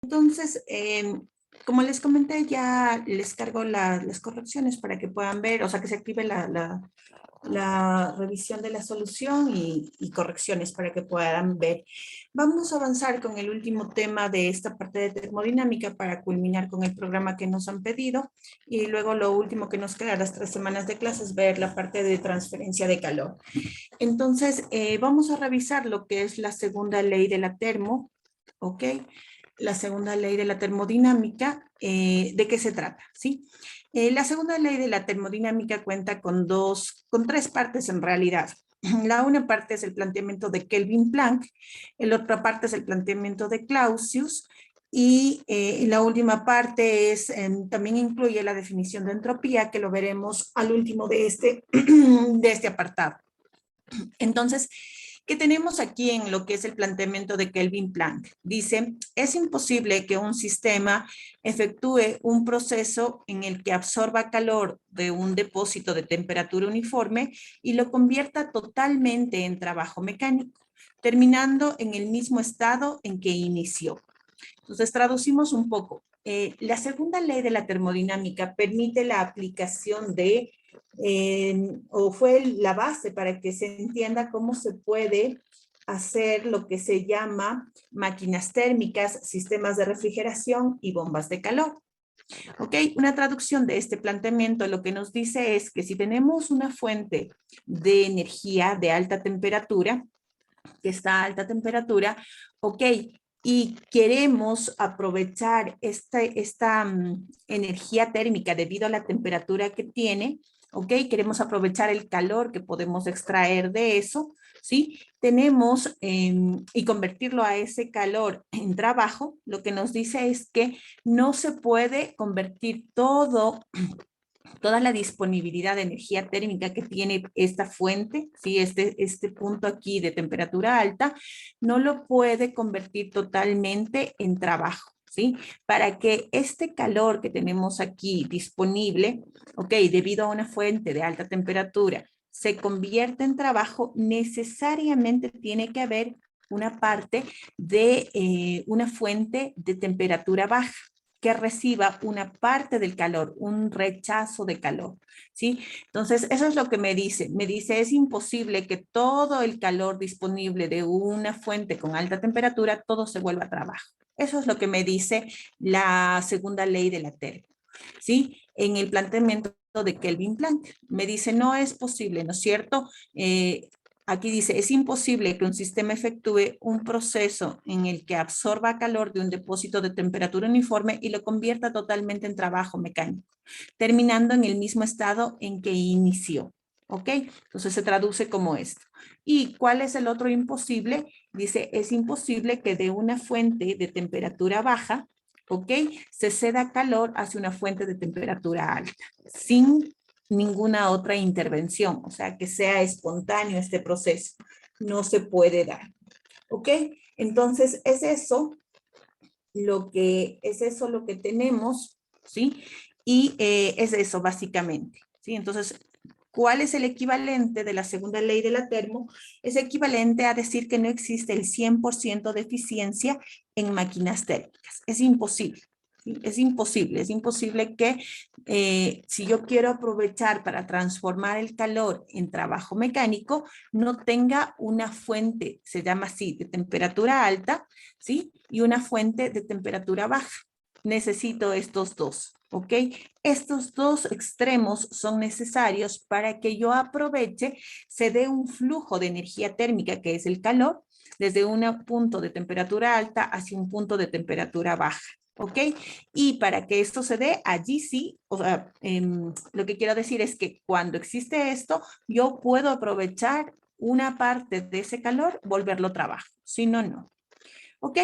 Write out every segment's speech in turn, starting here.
Entonces, como les comenté, ya les cargo las correcciones para que puedan ver, o sea, que se active la revisión de la solución y correcciones para que puedan ver. Vamos a avanzar con el último tema de esta parte de termodinámica para culminar con el programa que nos han pedido y luego lo último que nos queda, las 3 semanas de clases, ver la parte de transferencia de calor. Entonces, vamos a revisar lo que es la segunda ley de la termo, ¿ok? La segunda ley de la termodinámica, ¿de qué se trata? ¿Sí? La segunda ley de la termodinámica cuenta con tres partes en realidad. La una parte es el planteamiento de Kelvin-Planck, la otra parte es el planteamiento de Clausius, y la última parte es, también incluye la definición de entropía, que lo veremos al último de de este apartado. Entonces, ¿qué tenemos aquí en lo que es el planteamiento de Kelvin-Planck? Dice, es imposible que un sistema efectúe un proceso en el que absorba calor de un depósito de temperatura uniforme y lo convierta totalmente en trabajo mecánico, terminando en el mismo estado en que inició. Entonces, traducimos un poco. La segunda ley de la termodinámica permite la aplicación o fue la base para que se entienda cómo se puede hacer lo que se llama máquinas térmicas, sistemas de refrigeración y bombas de calor. ¿Ok? Una traducción de este planteamiento lo que nos dice es que si tenemos una fuente de energía de alta temperatura, que está a alta temperatura, ok, y queremos aprovechar esta energía térmica debido a la temperatura que tiene, ok, queremos aprovechar el calor que podemos extraer de eso, ¿sí? Tenemos, y convertirlo a ese calor en trabajo, lo que nos dice es que no se puede convertir toda la disponibilidad de energía térmica que tiene esta fuente, ¿sí? este punto aquí de temperatura alta, no lo puede convertir totalmente en trabajo. ¿Sí? Para que este calor que tenemos aquí disponible, ok, debido a una fuente de alta temperatura, se convierta en trabajo, necesariamente tiene que haber una parte de una fuente de temperatura baja que reciba una parte del calor, un rechazo de calor, ¿sí? Entonces, eso es lo que me dice. Me dice, es imposible que todo el calor disponible de una fuente con alta temperatura, todo se vuelva a trabajo. Eso es lo que me dice la segunda ley de la termo, ¿sí? En el planteamiento de Kelvin-Planck. Me dice, no es posible, ¿no es cierto? Aquí dice, es imposible que un sistema efectúe un proceso en el que absorba calor de un depósito de temperatura uniforme y lo convierta totalmente en trabajo mecánico, terminando en el mismo estado en que inició. ¿Ok? Entonces se traduce como esto. ¿Y cuál es el otro imposible? Dice, es imposible que de una fuente de temperatura baja, ¿ok? Se ceda calor hacia una fuente de temperatura alta, sin ninguna otra intervención, o sea, que sea espontáneo este proceso. No se puede dar. ¿Ok? Entonces, es eso lo que tenemos, ¿sí? Y es eso básicamente, ¿sí? Entonces, ¿cuál es el equivalente de la segunda ley de la termo? Es equivalente a decir que no existe el 100% de eficiencia en máquinas térmicas. Es imposible. ¿Sí? Es imposible que si yo quiero aprovechar para transformar el calor en trabajo mecánico, no tenga una fuente, se llama así, de temperatura alta, ¿sí? Y una fuente de temperatura baja. Necesito estos dos, ¿ok? Estos dos extremos son necesarios para que yo aproveche, se dé un flujo de energía térmica, que es el calor, desde un punto de temperatura alta hacia un punto de temperatura baja. ¿Ok? Y para que esto se dé, allí sí, o sea, lo que quiero decir es que cuando existe esto, yo puedo aprovechar una parte de ese calor, volverlo trabajo, si no, no. ¿Ok?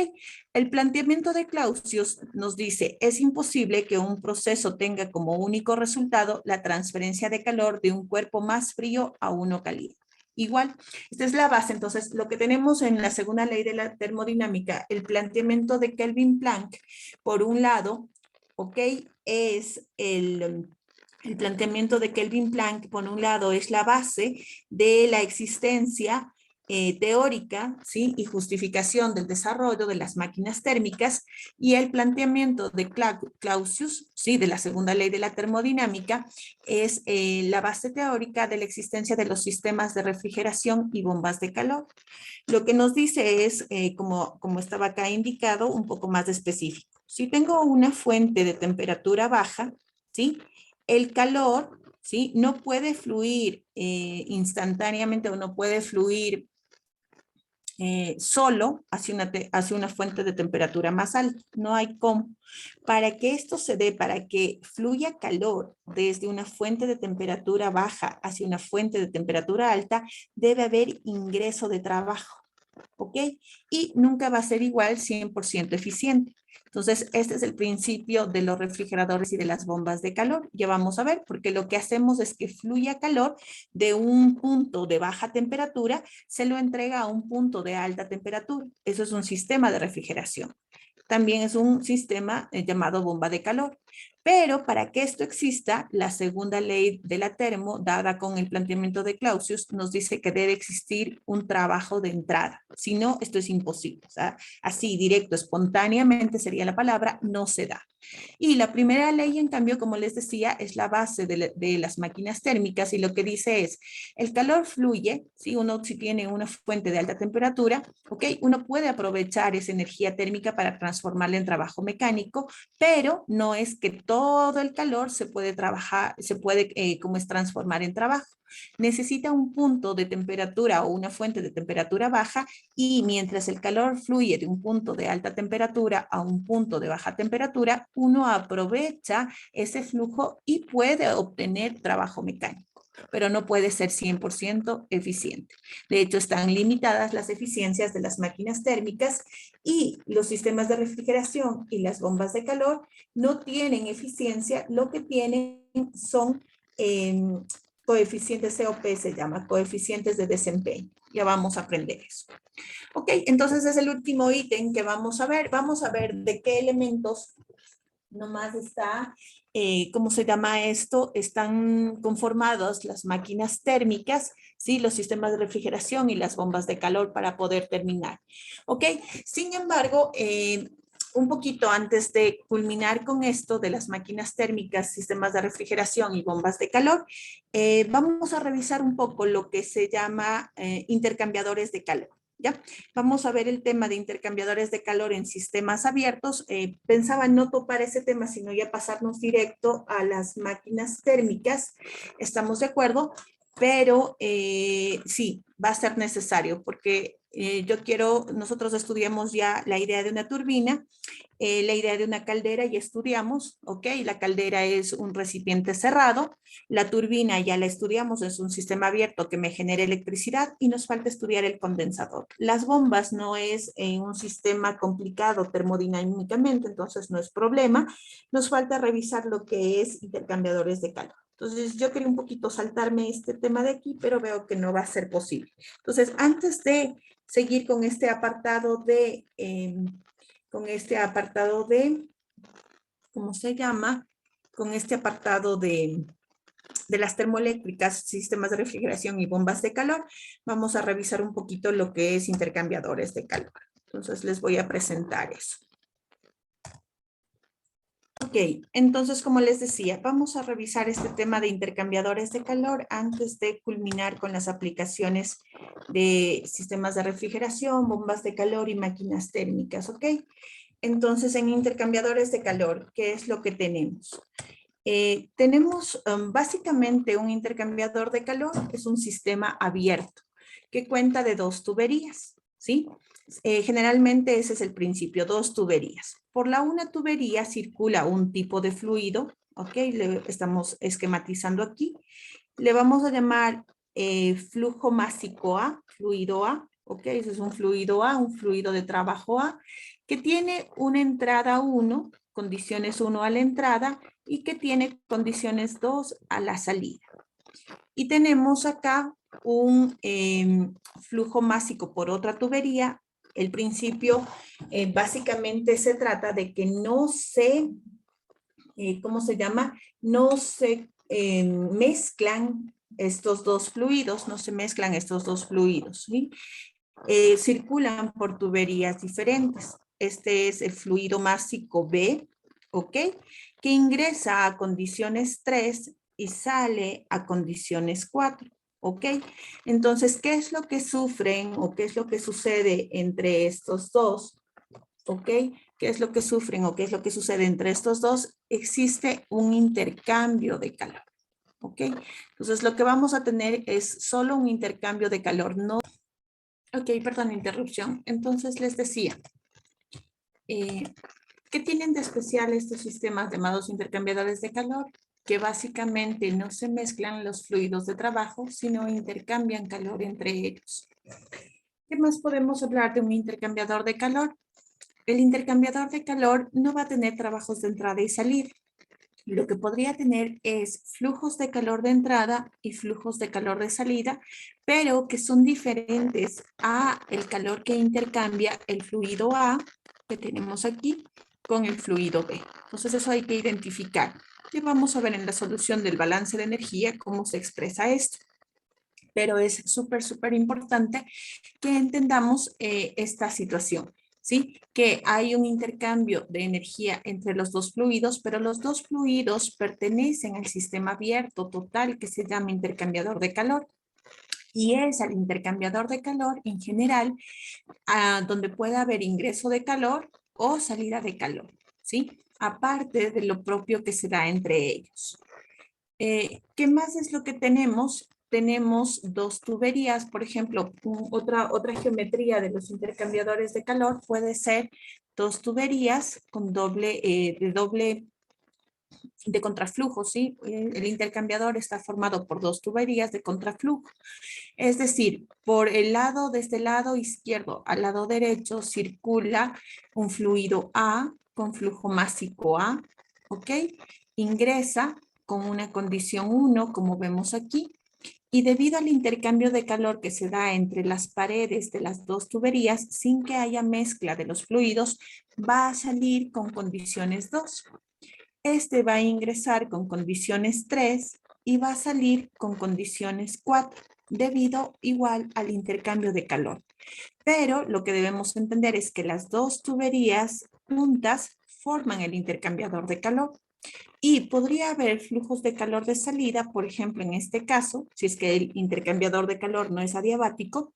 El planteamiento de Clausius nos dice, es imposible que un proceso tenga como único resultado la transferencia de calor de un cuerpo más frío a uno cálido. Igual, esta es la base. Entonces, lo que tenemos en la segunda ley de la termodinámica, el planteamiento de Kelvin-Planck, por un lado, ¿ok? Es el planteamiento de Kelvin-Planck, por un lado, es la base de la existencia teórica, ¿sí? Y justificación del desarrollo de las máquinas térmicas y el planteamiento de Clausius, ¿sí? De la segunda ley de la termodinámica, es la base teórica de la existencia de los sistemas de refrigeración y bombas de calor. Lo que nos dice es, como estaba acá indicado, un poco más específico. Si tengo una fuente de temperatura baja, ¿sí? El calor, ¿sí? No puede fluir instantáneamente o no puede fluir solo hacia una fuente de temperatura más alta. No hay cómo. Para que esto se dé, para que fluya calor desde una fuente de temperatura baja hacia una fuente de temperatura alta, debe haber ingreso de trabajo. ¿Ok? Y nunca va a ser igual 100% eficiente. Entonces, este es el principio de los refrigeradores y de las bombas de calor. Ya vamos a ver, porque lo que hacemos es que fluya calor de un punto de baja temperatura, se lo entrega a un punto de alta temperatura. Eso es un sistema de refrigeración. También es un sistema llamado bomba de calor. Pero para que esto exista, la segunda ley de la termo, dada con el planteamiento de Clausius, nos dice que debe existir un trabajo de entrada. Si no, esto es imposible. O sea, así, directo, espontáneamente sería la palabra, no se da. Y la primera ley, en cambio, como les decía, es la base de las máquinas térmicas y lo que dice es, el calor fluye, si uno si tiene una fuente de alta temperatura, ¿ok? Uno puede aprovechar esa energía térmica para transformarla en trabajo mecánico, pero no es que todo el calor se puede trabajar, se puede, como es, transformar en trabajo. Necesita un punto de temperatura o una fuente de temperatura baja y mientras el calor fluye de un punto de alta temperatura a un punto de baja temperatura, uno aprovecha ese flujo y puede obtener trabajo mecánico, pero no puede ser 100% eficiente. De hecho, están limitadas las eficiencias de las máquinas térmicas y los sistemas de refrigeración y las bombas de calor no tienen eficiencia, lo que tienen son coeficientes COP, se llama, coeficientes de desempeño. Ya vamos a aprender eso. Ok, entonces es el último ítem que vamos a ver. Vamos a ver de qué elementos nomás está, ¿cómo se llama esto? Están conformados las máquinas térmicas, ¿sí? Los sistemas de refrigeración y las bombas de calor para poder terminar. Ok, sin embargo, un poquito antes de culminar con esto de las máquinas térmicas, sistemas de refrigeración y bombas de calor, vamos a revisar un poco lo que se llama intercambiadores de calor. ¿Ya? Vamos a ver el tema de intercambiadores de calor en sistemas abiertos. Pensaba no topar ese tema, sino ya pasarnos directo a las máquinas térmicas. ¿Estamos de acuerdo? Pero sí, va a ser necesario porque nosotros estudiamos ya la idea de una turbina, la idea de una caldera ya estudiamos, ¿ok? La caldera es un recipiente cerrado, la turbina ya la estudiamos, es un sistema abierto que me genera electricidad y nos falta estudiar el condensador. Las bombas no es un sistema complicado termodinámicamente, entonces no es problema, nos falta revisar lo que es intercambiadores de calor. Entonces, yo quería un poquito saltarme este tema de aquí, pero veo que no va a ser posible. Entonces, antes de seguir con este apartado ¿cómo se llama? Con este apartado de las termoeléctricas, sistemas de refrigeración y bombas de calor, vamos a revisar un poquito lo que es intercambiadores de calor. Entonces, les voy a presentar eso. Ok, entonces, como les decía, vamos a revisar este tema de intercambiadores de calor antes de culminar con las aplicaciones de sistemas de refrigeración, bombas de calor y máquinas térmicas, ¿ok? Entonces, en intercambiadores de calor, ¿qué es lo que tenemos? Tenemos básicamente un intercambiador de calor, es un sistema abierto que cuenta de dos tuberías, ¿sí? Generalmente ese es el principio, dos tuberías. Por la una tubería circula un tipo de fluido, ¿ok? Le estamos esquematizando aquí. Le vamos a llamar flujo másico A, fluido A, ¿ok? Ese es un fluido A, un fluido de trabajo A, que tiene una entrada 1, condiciones 1 a la entrada, y que tiene condiciones 2 a la salida. Y tenemos acá un flujo másico por otra tubería. El principio básicamente se trata de que no se, ¿cómo se llama? No se mezclan estos dos fluidos, no se mezclan estos dos fluidos, ¿sí? Circulan por tuberías diferentes. Este es el fluido másico B, ¿ok? Que ingresa a condiciones 3 y sale a condiciones 4, ¿ok? Entonces, ¿qué es lo que sufren o qué es lo que sucede entre estos dos? ¿Ok? ¿Qué es lo que sufren o qué es lo que sucede entre estos dos? Existe un intercambio de calor, ¿ok? Entonces, lo que vamos a tener es solo un intercambio de calor, no. Ok, perdón, interrupción. Entonces les decía, ¿qué tienen de especial estos sistemas llamados intercambiadores de calor? Que básicamente no se mezclan los fluidos de trabajo, sino intercambian calor entre ellos. ¿Qué más podemos hablar de un intercambiador de calor? El intercambiador de calor no va a tener trabajos de entrada y salida. Lo que podría tener es flujos de calor de entrada y flujos de calor de salida, pero que son diferentes a el calor que intercambia el fluido A, que tenemos aquí, con el fluido B. Entonces eso hay que identificar. Y vamos a ver en la solución del balance de energía cómo se expresa esto. Pero es súper importante que entendamos esta situación. ¿Sí? Que hay un intercambio de energía entre los dos fluidos, pero los dos fluidos pertenecen al sistema abierto total que se llama intercambiador de calor. Y es al intercambiador de calor en general donde puede haber ingreso de calor o salida de calor, ¿sí? Aparte de lo propio que se da entre ellos. ¿Qué más es lo que tenemos? Tenemos dos tuberías, por ejemplo, otra geometría de los intercambiadores de calor puede ser dos tuberías con de contraflujo, ¿sí? El intercambiador está formado por dos tuberías de contraflujo. Es decir, por el lado, desde el lado izquierdo al lado derecho circula un fluido A con flujo másico A, ¿ok? Ingresa con una condición 1, como vemos aquí, y debido al intercambio de calor que se da entre las paredes de las dos tuberías, sin que haya mezcla de los fluidos, va a salir con condiciones 2. Este va a ingresar con condiciones 3 y va a salir con condiciones 4, debido igual al intercambio de calor. Pero lo que debemos entender es que las dos tuberías juntas forman el intercambiador de calor. Y podría haber flujos de calor de salida, por ejemplo, en este caso, si es que el intercambiador de calor no es adiabático,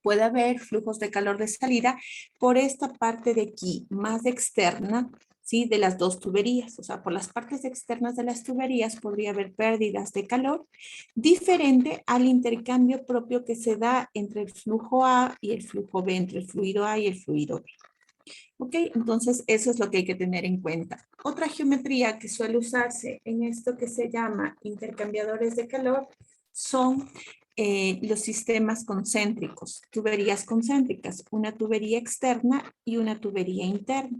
puede haber flujos de calor de salida por esta parte de aquí, más externa, ¿sí? De las dos tuberías. O sea, por las partes externas de las tuberías podría haber pérdidas de calor, diferente al intercambio propio que se da entre el flujo A y el flujo B, entre el fluido A y el fluido B. ¿Ok? Entonces, eso es lo que hay que tener en cuenta. Otra geometría que suele usarse en esto que se llama intercambiadores de calor son los sistemas concéntricos, tuberías concéntricas, una tubería externa y una tubería interna.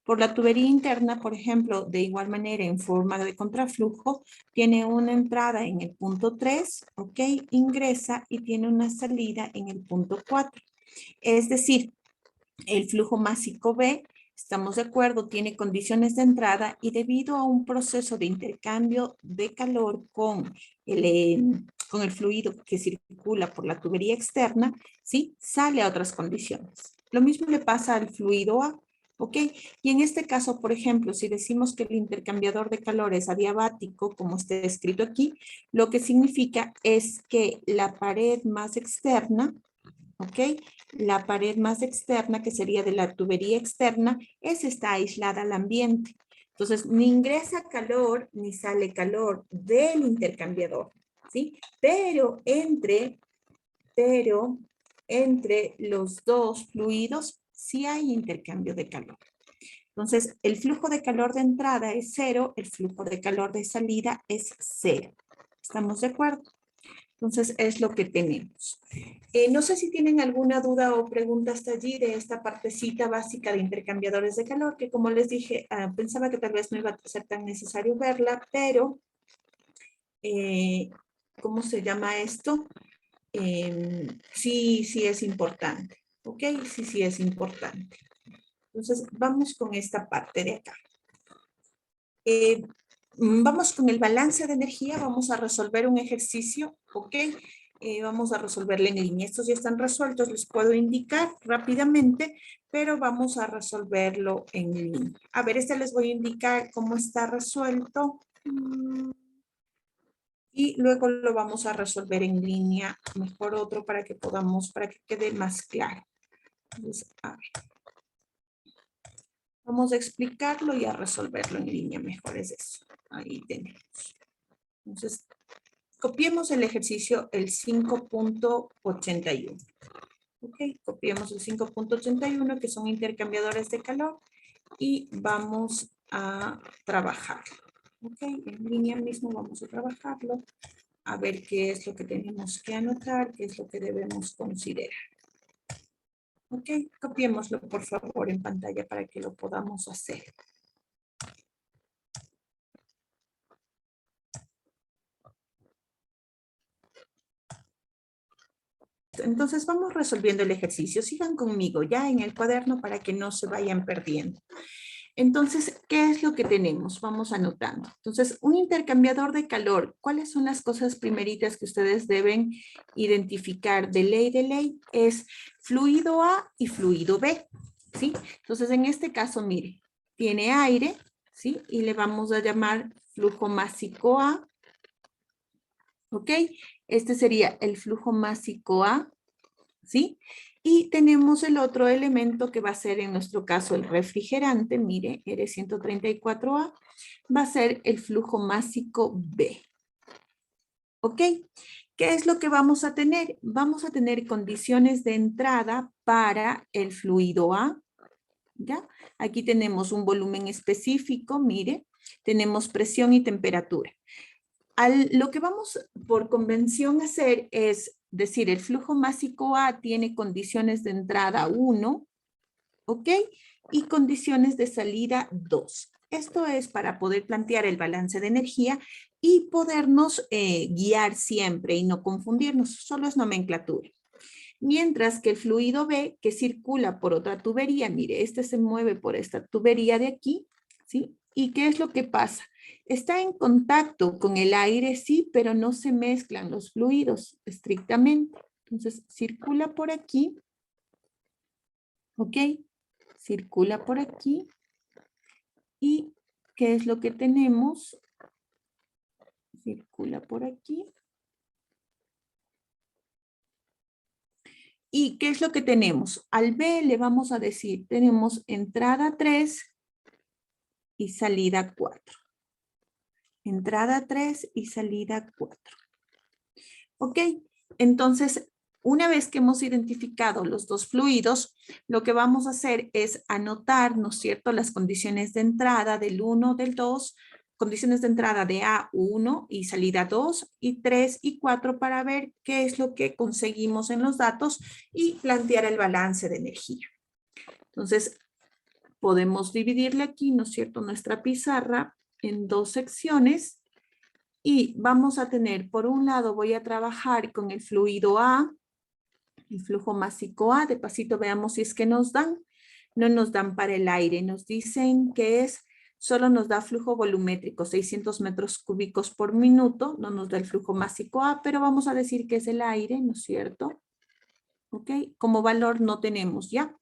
Por la tubería interna, por ejemplo, de igual manera en forma de contraflujo, tiene una entrada en el punto 3, ¿ok? Ingresa y tiene una salida en el punto 4. Es decir, el flujo másico B, estamos de acuerdo, tiene condiciones de entrada y debido a un proceso de intercambio de calor con el fluido que circula por la tubería externa, ¿sí? Sale a otras condiciones. Lo mismo le pasa al fluido A, ¿ok? Y en este caso, por ejemplo, si decimos que el intercambiador de calor es adiabático, como está escrito aquí, lo que significa es que la pared más externa, ¿ok? La pared más externa, que sería de la tubería externa, esa está aislada al ambiente. Entonces, ni ingresa calor ni sale calor del intercambiador, ¿sí? Pero entre los dos fluidos sí hay intercambio de calor. Entonces, el flujo de calor de entrada es 0, el flujo de calor de salida es 0. ¿Estamos de acuerdo? Entonces, es lo que tenemos. No sé si tienen alguna duda o pregunta hasta allí de esta partecita básica de intercambiadores de calor, que como les dije, pensaba que tal vez no iba a ser tan necesario verla, pero, ¿cómo se llama esto? Sí es importante, ¿ok? Sí es importante. Entonces, vamos con esta parte de acá. Vamos con el balance de energía, vamos a resolver un ejercicio, ¿ok? Vamos a resolverlo en línea. Estos ya están resueltos, les puedo indicar rápidamente, pero vamos a resolverlo en línea. A ver, les voy a indicar cómo está resuelto. Y luego lo vamos a resolver en línea, mejor otro para que podamos, para que quede más claro. Entonces, a ver. Vamos a explicarlo y a resolverlo en línea, mejor es eso. Ahí tenemos. Entonces, copiemos el ejercicio, el 5.81. Ok, copiemos el 5.81, que son intercambiadores de calor, y vamos a trabajar. Ok, en línea mismo vamos a trabajarlo, a ver qué es lo que tenemos que anotar, qué es lo que debemos considerar. Ok, copiémoslo por favor en pantalla para que lo podamos hacer. Entonces vamos resolviendo el ejercicio. Sigan conmigo ya en el cuaderno para que no se vayan perdiendo. Entonces, ¿qué es lo que tenemos? Vamos anotando. Entonces, un intercambiador de calor. ¿Cuáles son las cosas primeritas que ustedes deben identificar de ley? Es fluido A y fluido B, ¿sí? Entonces, en este caso, mire, tiene aire, ¿sí? Y le vamos a llamar flujo másico A, ¿ok? Este sería el flujo másico A, ¿sí? Y tenemos el otro elemento que va a ser en nuestro caso el refrigerante, mire, R134A, va a ser el flujo másico B. ¿Ok? ¿Qué es lo que vamos a tener? Vamos a tener condiciones de entrada para el fluido A, ¿ya? Aquí tenemos un volumen específico, mire, tenemos presión y temperatura. Lo que vamos por convención a hacer es decir, el flujo másico A tiene condiciones de entrada 1, ¿ok? Y condiciones de salida 2. Esto es para poder plantear el balance de energía y podernos guiar siempre y no confundirnos, solo es nomenclatura. Mientras que el fluido B, que circula por otra tubería, mire, este se mueve por esta tubería de aquí, ¿sí? ¿Y qué es lo que pasa? Está en contacto con el aire, sí, pero no se mezclan los fluidos estrictamente. Entonces, circula por aquí, ¿ok? Circula por aquí. ¿Y qué es lo que tenemos? Circula por aquí. ¿Y qué es lo que tenemos? Al B le vamos a decir, tenemos entrada 3 y salida 4. Entrada 3 y salida 4. ¿Ok? Entonces, una vez que hemos identificado los dos fluidos, lo que vamos a hacer es anotar, ¿no es cierto?, las condiciones de entrada del 1, del 2, condiciones de entrada de A1 y salida 2 y 3 y 4 para ver qué es lo que conseguimos en los datos y plantear el balance de energía. Entonces, podemos dividirle aquí, ¿no es cierto?, nuestra pizarra en dos secciones y vamos a tener, por un lado, voy a trabajar con el fluido A, el flujo másico A, de pasito veamos si es que nos dan. No nos dan para el aire, nos dicen que solo nos da flujo volumétrico, 600 metros cúbicos por minuto, no nos da el flujo másico A, pero vamos a decir que es el aire, ¿no es cierto? ¿Ok? Como valor no tenemos ya.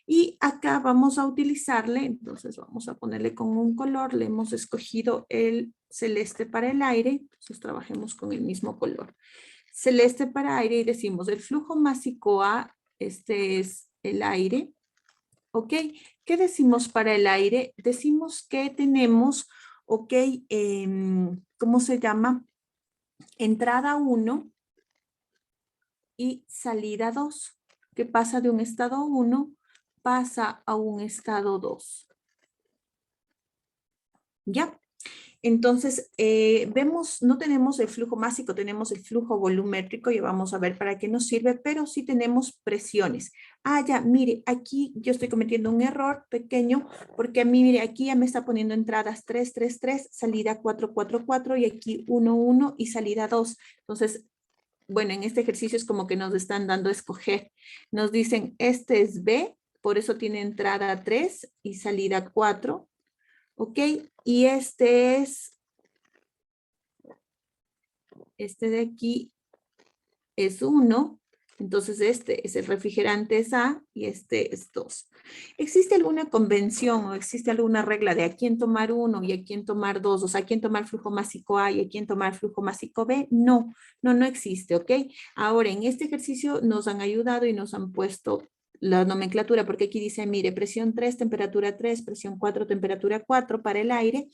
Y acá vamos a utilizarle, entonces vamos a ponerle con un color, le hemos escogido el celeste para el aire, entonces trabajemos con el mismo color. Celeste para aire y decimos el flujo másico A, este es el aire, ¿ok? ¿Qué decimos para el aire? Decimos que tenemos, ¿ok? ¿Cómo se llama? Entrada 1 y salida 2, que pasa de un estado 1, pasa a un estado 2. ¿Ya? Entonces, vemos, no tenemos el flujo másico, tenemos el flujo volumétrico y vamos a ver para qué nos sirve, pero sí tenemos presiones. Ah, ya, mire, aquí yo estoy cometiendo un error pequeño porque a mí, mire, aquí ya me está poniendo entradas 3, 3, 3, salida 4, 4, 4 y aquí 1, 1 y salida 2. Entonces, bueno, en este ejercicio es como que nos están dando a escoger. Nos dicen, este es B, por eso tiene entrada 3 y salida 4. ¿Ok? Y este es Este de aquí es 1. Entonces este es el refrigerante es A y este es 2. ¿Existe alguna convención o existe alguna regla de a quién tomar 1 y a quién tomar 2? O sea, a quién tomar flujo másico A y a quién tomar flujo másico B. No, no existe, ¿ok? Ahora, en este ejercicio nos han ayudado y nos han puesto la nomenclatura, porque aquí dice, mire, presión 3, temperatura 3, presión 4, temperatura 4 para el aire,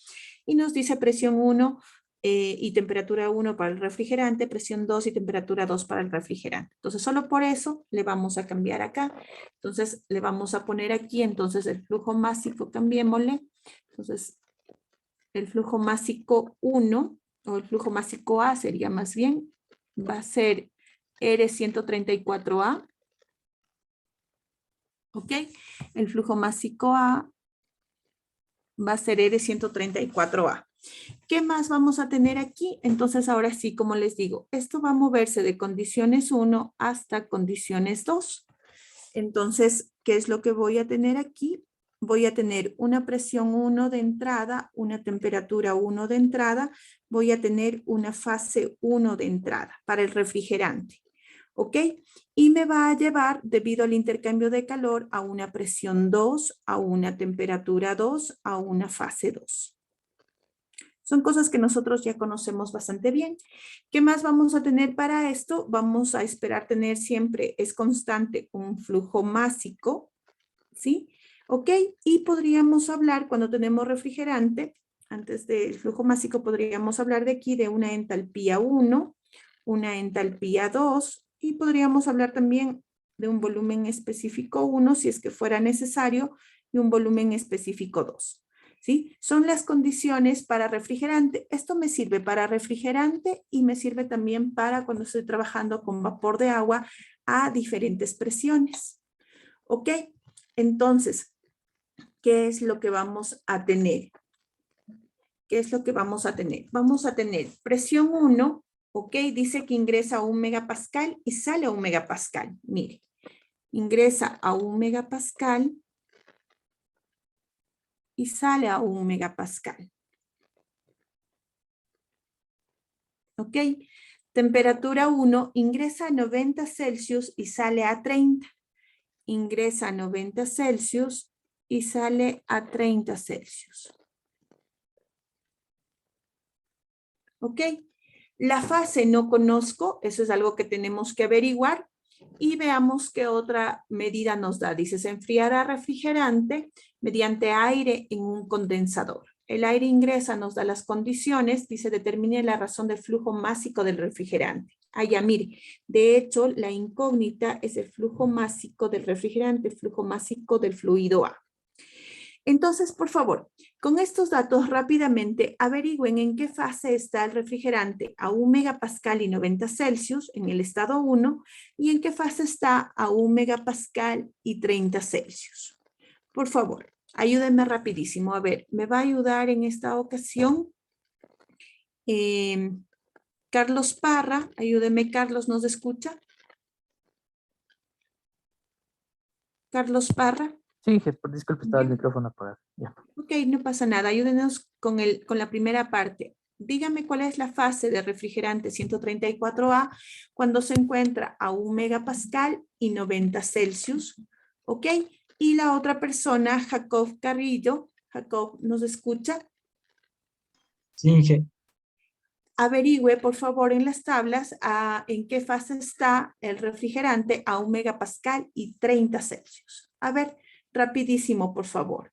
y nos dice presión 1, y temperatura 1 para el refrigerante, presión 2 y temperatura 2 para el refrigerante. Entonces, solo por eso le vamos a cambiar acá. Entonces, le vamos a poner aquí, entonces, el flujo másico, cambiémosle. Entonces, el flujo másico 1, o el flujo másico A sería más bien, va a ser R134A. ¿Ok? El flujo másico A va a ser R134A. ¿Qué más vamos a tener aquí? Entonces, ahora sí, como les digo, esto va a moverse de condiciones 1 hasta condiciones 2. Entonces, ¿qué es lo que voy a tener aquí? Voy a tener una presión 1 de entrada, una temperatura 1 de entrada, voy a tener una fase 1 de entrada para el refrigerante. ¿Ok? Y me va a llevar, debido al intercambio de calor, a una presión 2, a una temperatura 2, a una fase 2. Son cosas que nosotros ya conocemos bastante bien. ¿Qué más vamos a tener para esto? Vamos a esperar tener siempre, es constante, un flujo másico, ¿sí? ¿Ok? Y podríamos hablar, cuando tenemos refrigerante, antes del flujo másico, podríamos hablar de aquí de una entalpía 1, una entalpía 2, y podríamos hablar también de un volumen específico 1, si es que fuera necesario, y un volumen específico 2. ¿Sí? Son las condiciones para refrigerante. Esto me sirve para refrigerante y me sirve también para cuando estoy trabajando con vapor de agua a diferentes presiones. ¿Ok? Entonces, ¿qué es lo que vamos a tener? ¿Qué es lo que vamos a tener? Vamos a tener presión 1, ¿ok? Dice que ingresa a 1 megapascal y sale a 1 megapascal. Mire, ingresa a 1 megapascal y sale a 1 megapascal. ¿Ok? Temperatura 1, ingresa a 90 Celsius y sale a 30. Ingresa a 90 Celsius y sale a 30 Celsius. ¿Ok? La fase no conozco, eso es algo que tenemos que averiguar. Y veamos qué otra medida nos da. Dice, se enfriará refrigerante mediante aire en un condensador. El aire ingresa, nos da las condiciones, dice, determine la razón del flujo másico del refrigerante. Ah, ya, mire, de hecho, la incógnita es el flujo másico del refrigerante, el flujo másico del fluido A. Entonces, por favor, con estos datos rápidamente averigüen en qué fase está el refrigerante a 1 megapascal y 90 Celsius en el estado 1 y en qué fase está a 1 megapascal y 30 Celsius. Por favor, ayúdenme rapidísimo. A ver, me va a ayudar en esta ocasión Carlos Parra. Ayúdeme, Carlos, ¿nos escucha? Carlos Parra. Sí, disculpe, estaba el ¿Ya? micrófono apagado. Ya. Ok, no pasa nada. Ayúdenos con la primera parte. Dígame cuál es la fase de refrigerante 134A cuando se encuentra a 1 megapascal y 90 Celsius. ¿Ok? Y la otra persona, Jacob Carrillo. Jacob, ¿nos escucha? Sí, Inge. Averigüe, por favor, en las tablas en qué fase está el refrigerante a 1 megapascal y 30 Celsius. A ver, rapidísimo, por favor.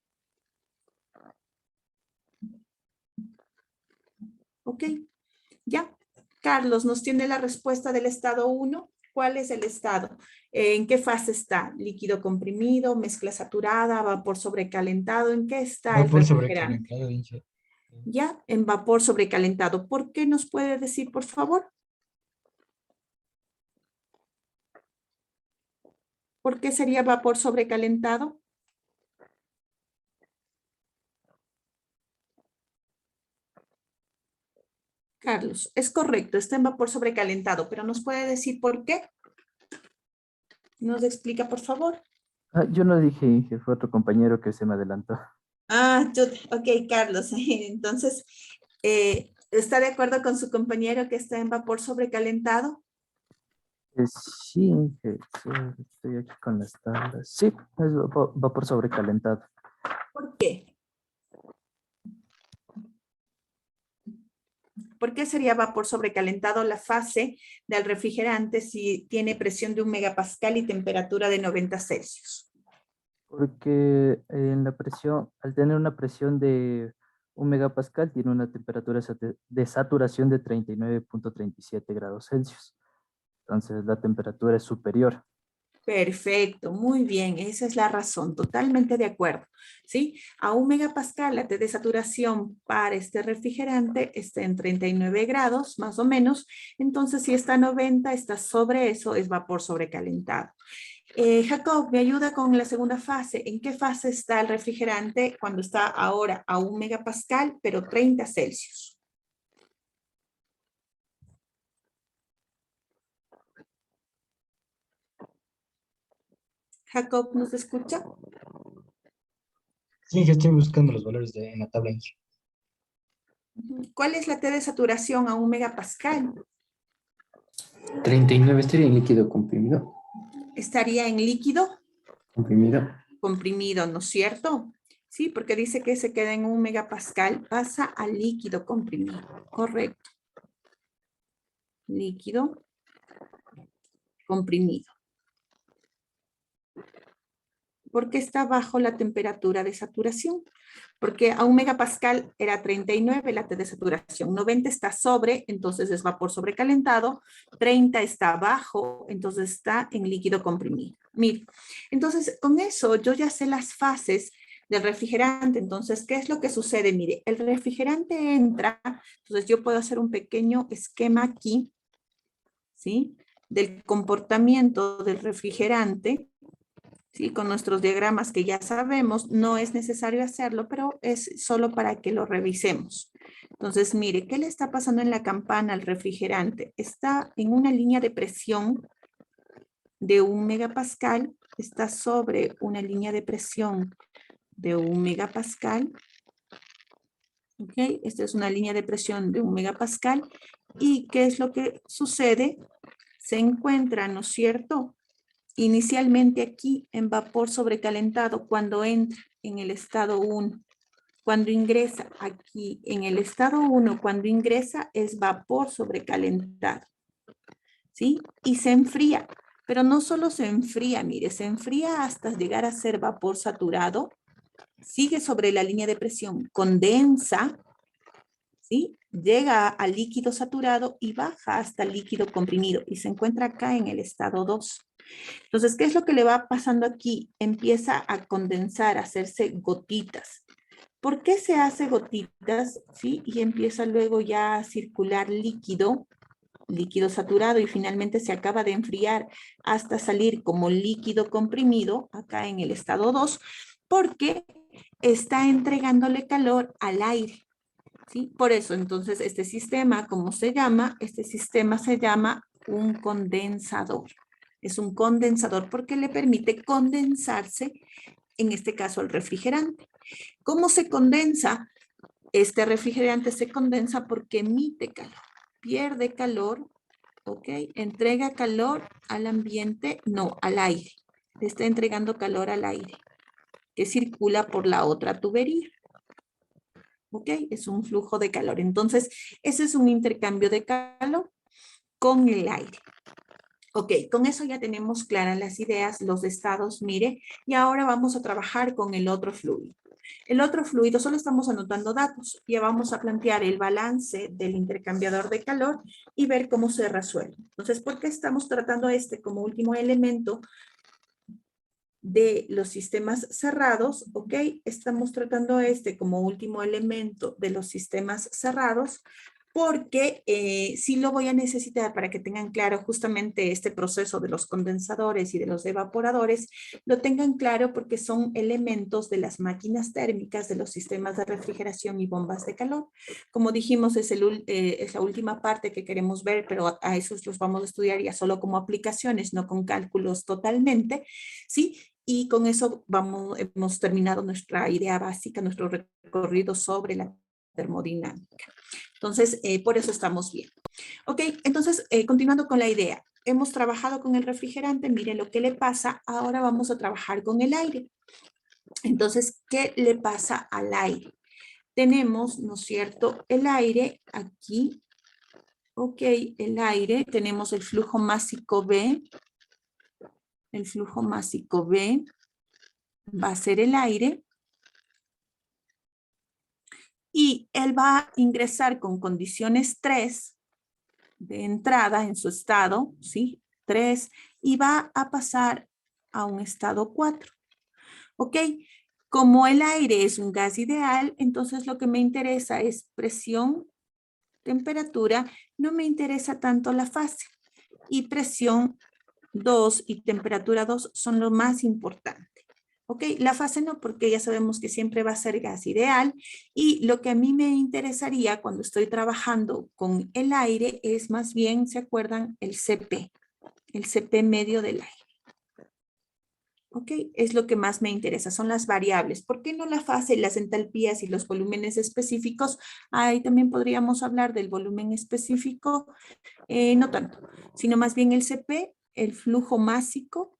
¿Ok? ¿Ya? Carlos, ¿nos tiene la respuesta del estado 1? ¿Cuál es el estado? ¿En qué fase está? ¿Líquido comprimido, mezcla saturada, vapor sobrecalentado? ¿En qué está el Vapor refrigerante? sobrecalentado, Inge. ¿Ya? En vapor sobrecalentado. ¿Por qué nos puede decir, por favor? ¿Por qué sería vapor sobrecalentado? Carlos, es correcto, está en vapor sobrecalentado, pero ¿nos puede decir por qué? ¿Nos explica, por favor? Yo no dije, Inge, fue otro compañero que se me adelantó. Ok, Carlos. Entonces, ¿Está de acuerdo con su compañero que está en vapor sobrecalentado? Sí, Inge, sí, estoy aquí con las tablas. Sí, es vapor sobrecalentado. ¿Por qué? ¿Por qué sería vapor sobrecalentado la fase del refrigerante si tiene presión de 1 megapascal y temperatura de 90 Celsius? Porque en la presión, al tener una presión de 1 megapascal, tiene una temperatura de saturación de 39,37 grados Celsius. Entonces la temperatura es superior. Perfecto, muy bien, esa es la razón, totalmente de acuerdo, ¿sí? A 1 megapascal la T de saturación para este refrigerante está en 39 grados, más o menos, entonces si está a 90, está sobre eso, es vapor sobrecalentado. Jacob, ¿me ayuda con la segunda fase? ¿En qué fase está el refrigerante cuando está ahora a 1 megapascal, pero 30 Celsius? Jacob, ¿nos escucha? Sí, Inge, estoy buscando los valores en la tabla, Inge. ¿Cuál es la T de saturación a 1 megapascal? 39 estaría en líquido comprimido. ¿Estaría en líquido? Comprimido. Comprimido, ¿no es cierto? Sí, porque dice que se queda en 1 megapascal, pasa a líquido comprimido. Correcto. Líquido comprimido. ¿Por qué está bajo la temperatura de saturación? Porque a 1 megapascal era 39 la T de saturación, 90 está sobre, entonces es vapor sobrecalentado, 30 está bajo, entonces está en líquido comprimido. Mire, entonces con eso yo ya sé las fases del refrigerante. Entonces, ¿qué es lo que sucede? Mire, el refrigerante entra, entonces yo puedo hacer un pequeño esquema aquí, ¿sí? Del comportamiento del refrigerante, ¿sí? Con nuestros diagramas que ya sabemos, no es necesario hacerlo, pero es solo para que lo revisemos. Entonces, mire, ¿qué le está pasando en la campana al refrigerante? Está en una línea de presión de 1 megapascal, está sobre una línea de presión de 1 megapascal. ¿Ok? Esta es una línea de presión de 1 megapascal. ¿Y qué es lo que sucede? Se encuentra, ¿no es cierto?, inicialmente aquí en vapor sobrecalentado cuando entra en el estado 1. Cuando ingresa aquí en el estado 1, cuando ingresa es vapor sobrecalentado, ¿sí? Y se enfría, pero no solo se enfría, mire, se enfría hasta llegar a ser vapor saturado, sigue sobre la línea de presión, condensa, ¿sí? Llega al líquido saturado y baja hasta el líquido comprimido y se encuentra acá en el estado 2. Entonces, ¿qué es lo que le va pasando aquí? Empieza a condensar, a hacerse gotitas. ¿Por qué se hace gotitas? ¿Sí? Y empieza luego ya a circular líquido, líquido saturado, y finalmente se acaba de enfriar hasta salir como líquido comprimido, acá en el estado 2, porque está entregándole calor al aire. ¿Sí? Por eso, entonces, este sistema, ¿cómo se llama? Este sistema se llama un condensador. Es un condensador porque le permite condensarse, en este caso, el refrigerante. ¿Cómo se condensa? Este refrigerante se condensa porque emite calor, pierde calor, ¿ok? Entrega calor al ambiente, no, al aire. Le está entregando calor al aire, que circula por la otra tubería. ¿Ok? Es un flujo de calor. Entonces, ese es un intercambio de calor con el aire. Ok, con eso ya tenemos claras las ideas, los estados, mire, y ahora vamos a trabajar con el otro fluido. El otro fluido, solo estamos anotando datos, ya vamos a plantear el balance del intercambiador de calor y ver cómo se resuelve. Entonces, ¿por qué estamos tratando este como último elemento de los sistemas cerrados? Ok, estamos tratando este como último elemento de los sistemas cerrados porque sí lo voy a necesitar para que tengan claro justamente este proceso de los condensadores y de los evaporadores, lo tengan claro porque son elementos de las máquinas térmicas, de los sistemas de refrigeración y bombas de calor. Como dijimos, es la última parte que queremos ver, pero a esos los vamos a estudiar ya solo como aplicaciones, no con cálculos totalmente, ¿sí? Y con eso hemos terminado nuestra idea básica, nuestro recorrido sobre la termodinámica. Entonces, por eso estamos bien. Ok, entonces, continuando con la idea. Hemos trabajado con el refrigerante, miren lo que le pasa. Ahora vamos a trabajar con el aire. Entonces, ¿qué le pasa al aire? Tenemos, ¿no es cierto?, el aire aquí. Ok, el aire, tenemos el flujo másico B. El flujo másico B va a ser el aire. Y él va a ingresar con condiciones 3 de entrada en su estado, ¿sí? 3, y va a pasar a un estado 4. ¿Ok? Como el aire es un gas ideal, entonces lo que me interesa es presión, temperatura, no me interesa tanto la fase. Y presión 2 y temperatura 2 son lo más importante. ¿Ok? La fase no, porque ya sabemos que siempre va a ser gas ideal. Y lo que a mí me interesaría cuando estoy trabajando con el aire es más bien, ¿se acuerdan? El CP medio del aire. ¿Ok? Es lo que más me interesa, son las variables. ¿Por qué no la fase, las entalpías y los volúmenes específicos? Ahí también podríamos hablar del volumen específico, no tanto, sino más bien el CP, el flujo másico,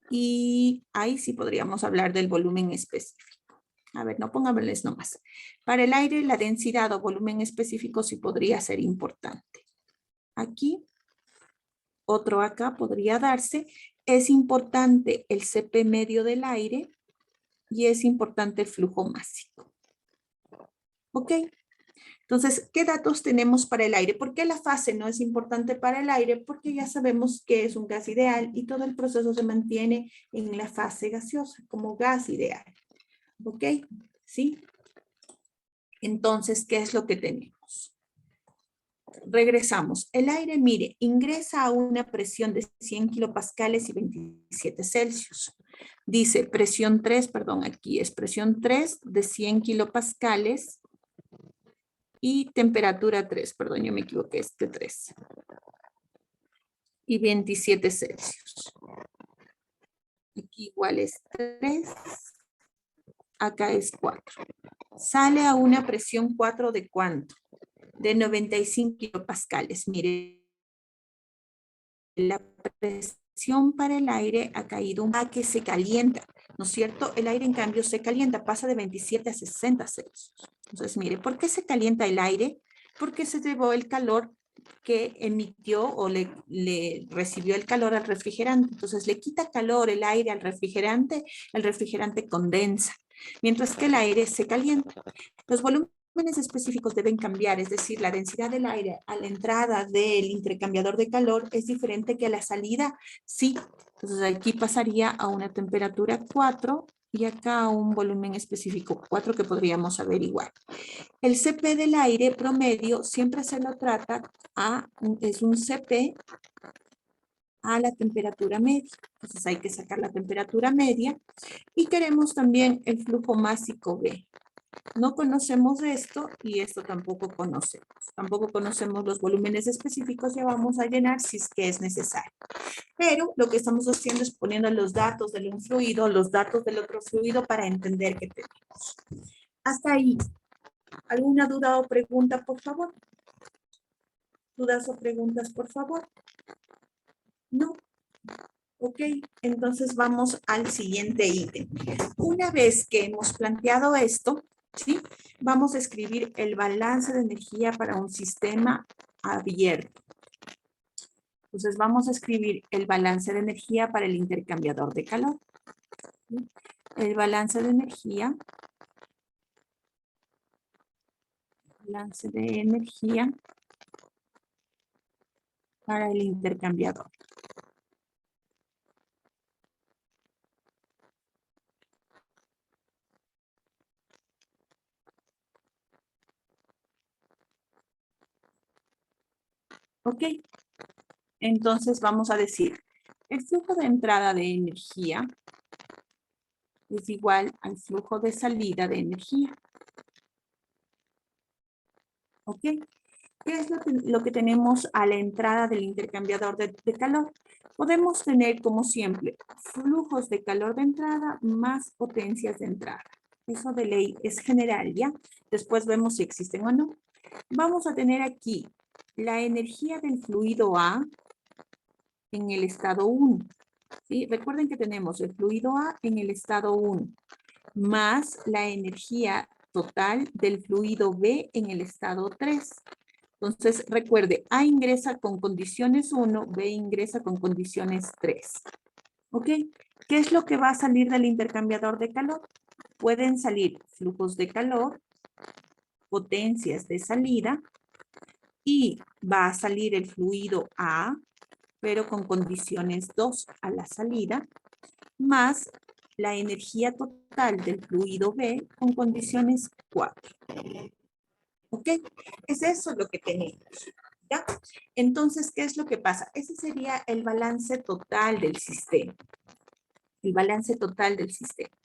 y ahí sí podríamos hablar del volumen específico. A ver, no pongámosles nomás. Para el aire, la densidad o volumen específico sí podría ser importante. Aquí, otro acá podría darse. Es importante el CP medio del aire y es importante el flujo másico. ¿Ok? Entonces, ¿qué datos tenemos para el aire? ¿Por qué la fase no es importante para el aire? Porque ya sabemos que es un gas ideal y todo el proceso se mantiene en la fase gaseosa como gas ideal. ¿Ok? ¿Sí? Entonces, ¿qué es lo que tenemos? Regresamos. El aire, mire, ingresa a una presión de 100 kilopascales y 27 Celsius. Dice presión 3, perdón, aquí es presión 3 de 100 kilopascales y temperatura 3, perdón, yo me equivoqué, es de 3. Y 27 Celsius. Aquí igual es 3. Acá es 4. Sale a una presión 4 de ¿cuánto? De 95 kilopascales. Mire, la presión para el aire ha caído a que se calienta, ¿no es cierto? El aire en cambio se calienta, pasa de 27 a 60 Celsius. Entonces, mire, ¿por qué se calienta el aire? Porque se llevó el calor que emitió o le recibió el calor al refrigerante. Entonces, le quita calor el aire al refrigerante, el refrigerante condensa, mientras que el aire se calienta. Los volúmenes específicos deben cambiar, es decir, la densidad del aire a la entrada del intercambiador de calor es diferente que a la salida, sí. Entonces aquí pasaría a una temperatura 4 y acá a un volumen específico 4 que podríamos averiguar. El CP del aire promedio siempre se lo trata es un CP a la temperatura media. Entonces hay que sacar la temperatura media y queremos también el flujo másico B. No conocemos esto y esto tampoco conocemos. Tampoco conocemos los volúmenes específicos, ya vamos a llenar si es que es necesario. Pero lo que estamos haciendo es poniendo los datos de un fluido, los datos del otro fluido para entender qué tenemos. Hasta ahí. ¿Alguna duda o pregunta, por favor? ¿Dudas o preguntas, por favor? No. Ok, entonces vamos al siguiente ítem. Una vez que hemos planteado esto, ¿sí? Vamos a escribir el balance de energía para un sistema abierto. Entonces vamos a escribir el balance de energía para el intercambiador de calor. ¿Sí? El balance de energía. Balance de energía para el intercambiador. ¿Ok? Entonces vamos a decir, el flujo de entrada de energía es igual al flujo de salida de energía. ¿Ok? ¿Qué es lo que tenemos a la entrada del intercambiador de calor? Podemos tener, como siempre, flujos de calor de entrada más potencias de entrada. Eso de ley es general, ¿ya? Después vemos si existen o no. Vamos a tener aquí la energía del fluido A en el estado 1. ¿Sí? Recuerden que tenemos el fluido A en el estado 1, más la energía total del fluido B en el estado 3. Entonces, recuerde, A ingresa con condiciones 1, B ingresa con condiciones 3. ¿Ok? ¿Qué es lo que va a salir del intercambiador de calor? Pueden salir flujos de calor, potencias de salida, y va a salir el fluido A, pero con condiciones 2 a la salida, más la energía total del fluido B con condiciones 4. ¿Ok? Es eso lo que tenemos. ¿Ya? Entonces, ¿qué es lo que pasa? Ese sería el balance total del sistema. El balance total del sistema.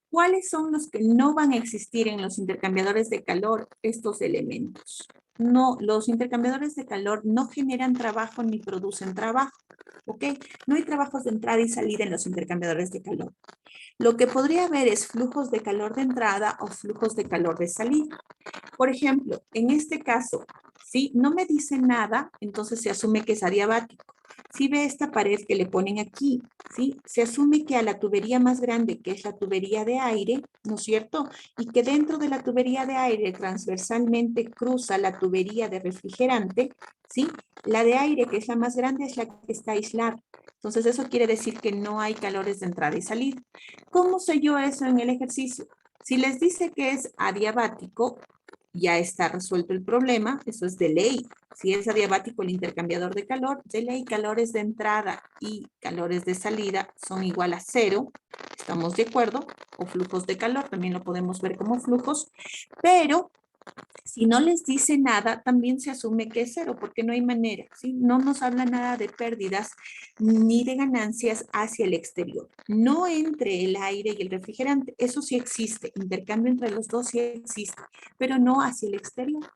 ¿Cuáles son los que no van a existir en los intercambiadores de calor? Estos elementos. No, los intercambiadores de calor no generan trabajo ni producen trabajo. ¿Ok? No hay trabajos de entrada y salida en los intercambiadores de calor. Lo que podría haber es flujos de calor de entrada o flujos de calor de salida. Por ejemplo, en este caso, si no me dice nada, entonces se asume que es adiabático. Si ve esta pared que le ponen aquí, ¿sí? Se asume que a la tubería más grande, que es la tubería de aire, ¿no es cierto? Y que dentro de la tubería de aire transversalmente cruza la tubería de refrigerante, ¿sí? La de aire, que es la más grande, es la que está aislada. Entonces eso quiere decir que no hay calores de entrada y salida. ¿Cómo sé yo eso en el ejercicio? Si les dice que es adiabático, ya está resuelto el problema, eso es de ley. Si es adiabático el intercambiador de calor, de ley calores de entrada y calores de salida son igual a 0, ¿estamos de acuerdo? O flujos de calor, también lo podemos ver como flujos, pero si no les dice nada, también se asume que es 0, porque no hay manera, ¿sí? No nos habla nada de pérdidas ni de ganancias hacia el exterior. No entre el aire y el refrigerante, eso sí existe, intercambio entre los dos sí existe, pero no hacia el exterior.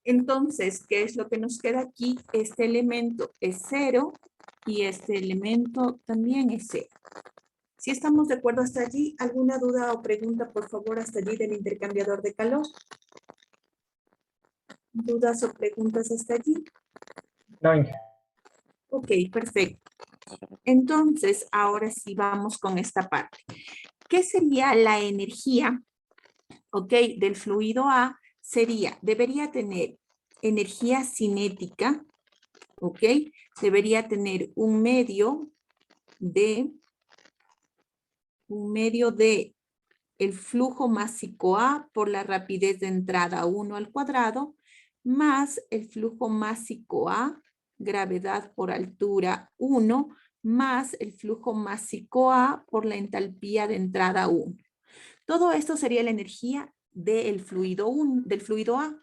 Entonces, ¿qué es lo que nos queda aquí? Este elemento es 0 y este elemento también es 0. Si estamos de acuerdo hasta allí, ¿alguna duda o pregunta, por favor, hasta allí del intercambiador de calor? ¿Dudas o preguntas hasta allí? No, Ok, perfecto. Entonces, ahora sí vamos con esta parte. ¿Qué sería la energía, ok, del fluido A? Debería tener energía cinética, ok, debería tener un medio de el flujo másico A por la rapidez de entrada 1 al cuadrado, más el flujo másico A, gravedad por altura 1, más el flujo másico A por la entalpía de entrada 1. Todo esto sería la energía del fluido A.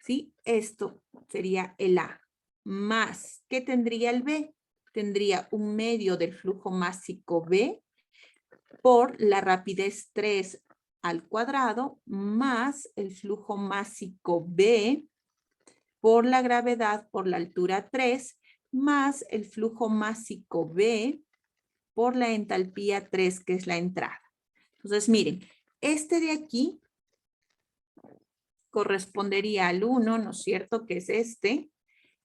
¿Sí? Esto sería el A. Más, ¿qué tendría el B? Tendría un medio del flujo másico B por la rapidez 3 al cuadrado más el flujo másico B por la gravedad por la altura 3 más el flujo másico B por la entalpía 3, que es la entrada. Entonces, miren, este de aquí correspondería al 1, ¿no es cierto? Que es este.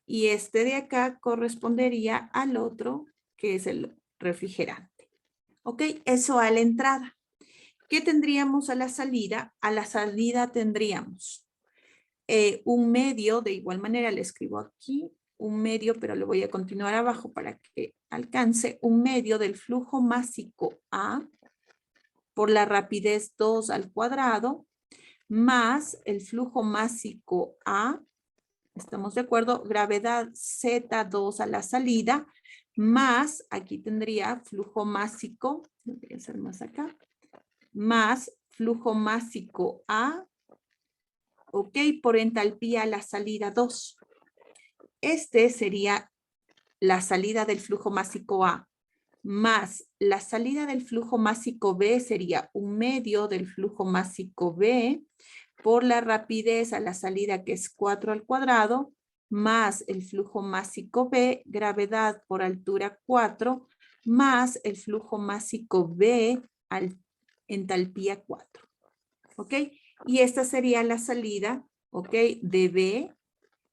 Y este de acá correspondería al otro, que es el refrigerante. ¿Ok? Eso a la entrada. ¿Qué tendríamos a la salida? A la salida tendríamos un medio, de igual manera le escribo aquí, un medio, pero lo voy a continuar abajo para que alcance, un medio del flujo másico A por la rapidez 2 al cuadrado, más el flujo másico A, ¿estamos de acuerdo? Gravedad Z2 a la salida, más, aquí tendría flujo másico, voy a hacer más acá, más flujo másico A, ok, por entalpía a la salida 2. Este sería la salida del flujo másico A, más la salida del flujo másico B sería un medio del flujo másico B por la rapidez a la salida, que es 4 al cuadrado, más el flujo másico B, gravedad por altura 4, más el flujo másico B entalpía 4. ¿Ok? Y esta sería la salida, ¿ok? De B.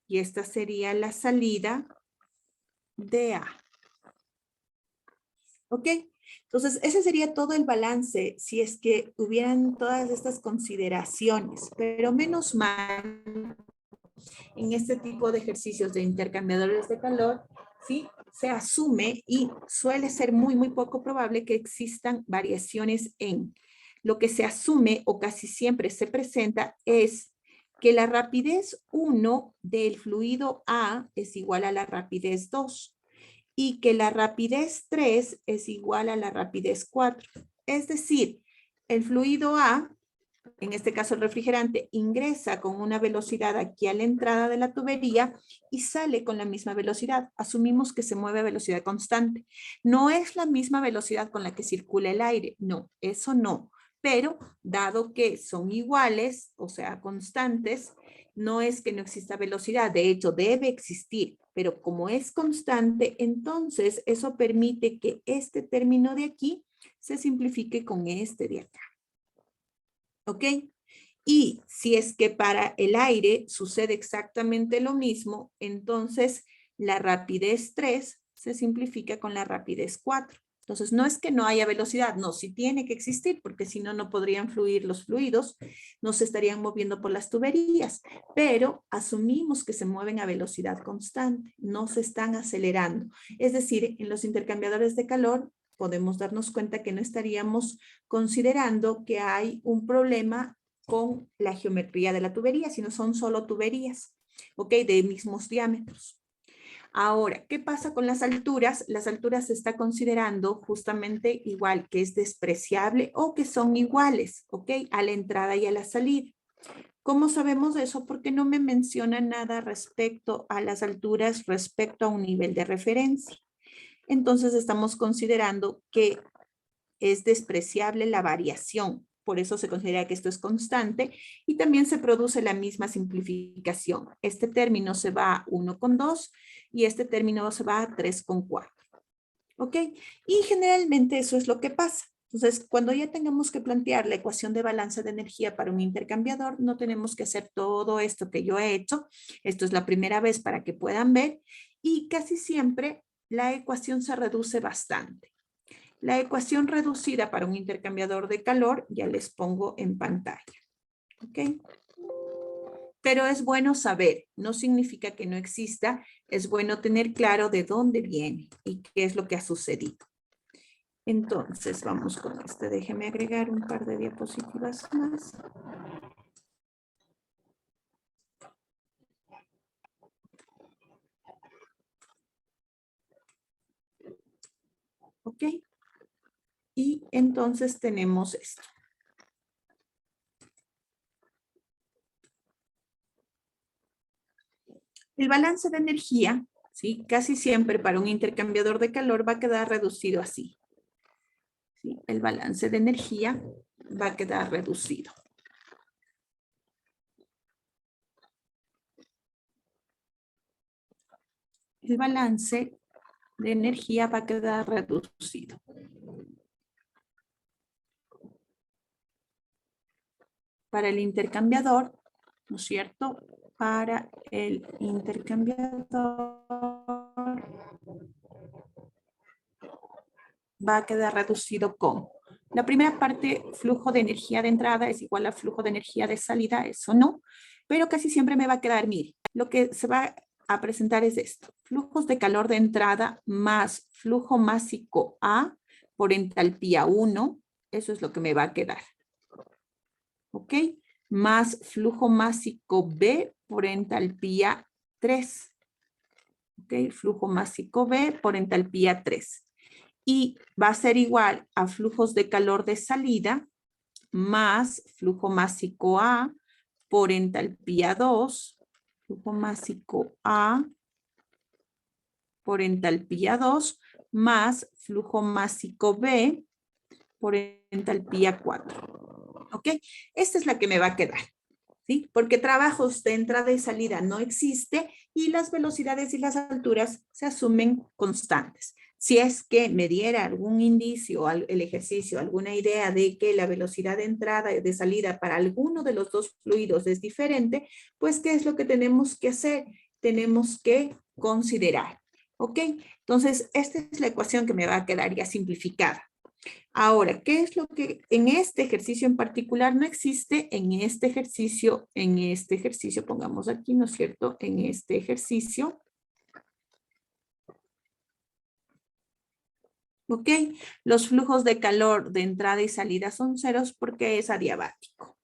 Y esta sería la salida de A. ¿Ok? Entonces, ese sería todo el balance si es que hubieran todas estas consideraciones. Pero menos mal, en este tipo de ejercicios de intercambiadores de calor, ¿sí? Se asume y suele ser muy, muy poco probable que existan variaciones en. Lo que se asume o casi siempre se presenta es que la rapidez 1 del fluido A es igual a la rapidez 2 y que la rapidez 3 es igual a la rapidez 4. Es decir, el fluido A, en este caso el refrigerante, ingresa con una velocidad aquí a la entrada de la tubería y sale con la misma velocidad. Asumimos que se mueve a velocidad constante. No es la misma velocidad con la que circula el aire. No, eso no. Pero dado que son iguales, o sea, constantes, no es que no exista velocidad. De hecho, debe existir. Pero como es constante, entonces eso permite que este término de aquí se simplifique con este de acá. ¿Ok? Y si es que para el aire sucede exactamente lo mismo, entonces la rapidez 3 se simplifica con la rapidez 4. Entonces no es que no haya velocidad, no, sí tiene que existir, porque si no, no podrían fluir los fluidos, no se estarían moviendo por las tuberías, pero asumimos que se mueven a velocidad constante, no se están acelerando. Es decir, en los intercambiadores de calor podemos darnos cuenta que no estaríamos considerando que hay un problema con la geometría de la tubería, sino son solo tuberías, ¿ok? De mismos diámetros. Ahora, ¿qué pasa con las alturas? Las alturas se está considerando justamente igual, que es despreciable o que son iguales, ¿ok? A la entrada y a la salida. ¿Cómo sabemos eso? Porque no me menciona nada respecto a las alturas, respecto a un nivel de referencia. Entonces estamos considerando que es despreciable la variación. Por eso se considera que esto es constante y también se produce la misma simplificación. Este término se va a 1,2 y este término se va a 3,4. ¿Ok? Y generalmente eso es lo que pasa. Entonces, cuando ya tengamos que plantear la ecuación de balance de energía para un intercambiador, no tenemos que hacer todo esto que yo he hecho. Esto es la primera vez para que puedan ver y casi siempre la ecuación se reduce bastante. La ecuación reducida para un intercambiador de calor ya les pongo en pantalla. ¿Ok? Pero es bueno saber, no significa que no exista, es bueno tener claro de dónde viene y qué es lo que ha sucedido. Entonces, vamos con este. Déjeme agregar un par de diapositivas más. ¿Ok? Y entonces tenemos esto. El balance de energía, ¿sí? Casi siempre para un intercambiador de calor va a quedar reducido así. ¿Sí? El balance de energía va a quedar reducido. El balance de energía va a quedar reducido. Para el intercambiador, ¿no es cierto? Para el intercambiador va a quedar reducido con la primera parte, flujo de energía de entrada es igual a flujo de energía de salida, eso no, pero casi siempre me va a quedar, mire, lo que se va a presentar es esto, flujos de calor de entrada más flujo másico A por entalpía 1, eso es lo que me va a quedar. ¿Ok? Más flujo másico B por entalpía 3. ¿Ok? Flujo másico B por entalpía 3. Y va a ser igual a flujos de calor de salida más flujo másico A por entalpía 2. Flujo másico A por entalpía 2 más flujo másico B por entalpía 4. ¿Ok? Esta es la que me va a quedar. ¿Sí? Porque trabajos de entrada y salida no existe y las velocidades y las alturas se asumen constantes. Si es que me diera algún indicio, el ejercicio, alguna idea de que la velocidad de entrada y de salida para alguno de los dos fluidos es diferente, pues ¿qué es lo que tenemos que hacer? Tenemos que considerar, ¿ok? Entonces, esta es la ecuación que me va a quedar ya simplificada. Ahora, ¿qué es lo que en este ejercicio en particular no existe? En este ejercicio, pongamos aquí, ¿no es cierto? En este ejercicio. ¿Ok? Los flujos de calor de entrada y salida son ceros porque es adiabático.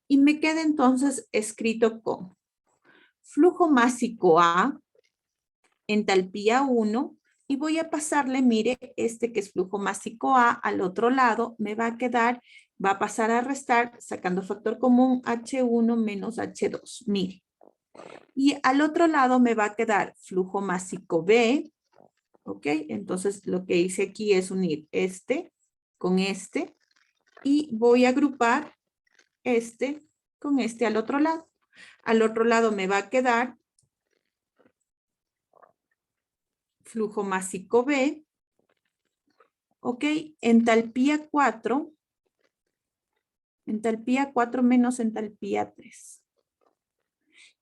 Y me queda entonces escrito como flujo másico A, entalpía 1, y voy a pasarle, mire, este que es flujo másico A al otro lado, me va a quedar, va a pasar a restar sacando factor común H1 menos H2, mire. Y al otro lado me va a quedar flujo másico B, ¿ok? Entonces lo que hice aquí es unir este con este y voy a agrupar este con este al otro lado. Al otro lado me va a quedar flujo másico B, ¿ok? Entalpía 4 menos entalpía 3.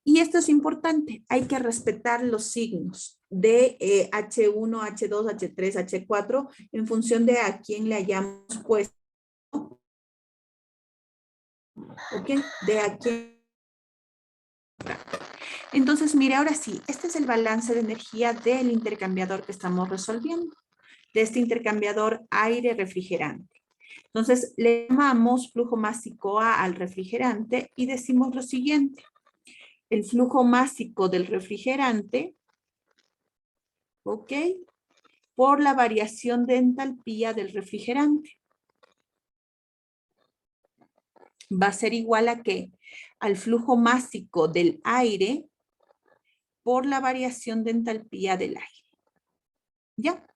Y esto es importante, hay que respetar los signos de H1, H2, H3, H4 en función de a quién le hayamos puesto. ¿Ok? De a quién. Entonces, mire, ahora sí, este es el balance de energía del intercambiador que estamos resolviendo, de este intercambiador aire-refrigerante. Entonces, le llamamos flujo másico A al refrigerante y decimos lo siguiente. El flujo másico del refrigerante, ¿ok? Por la variación de entalpía del refrigerante. Va a ser igual a ¿qué? Al flujo másico del aire por la variación de entalpía del aire. ¿Ya?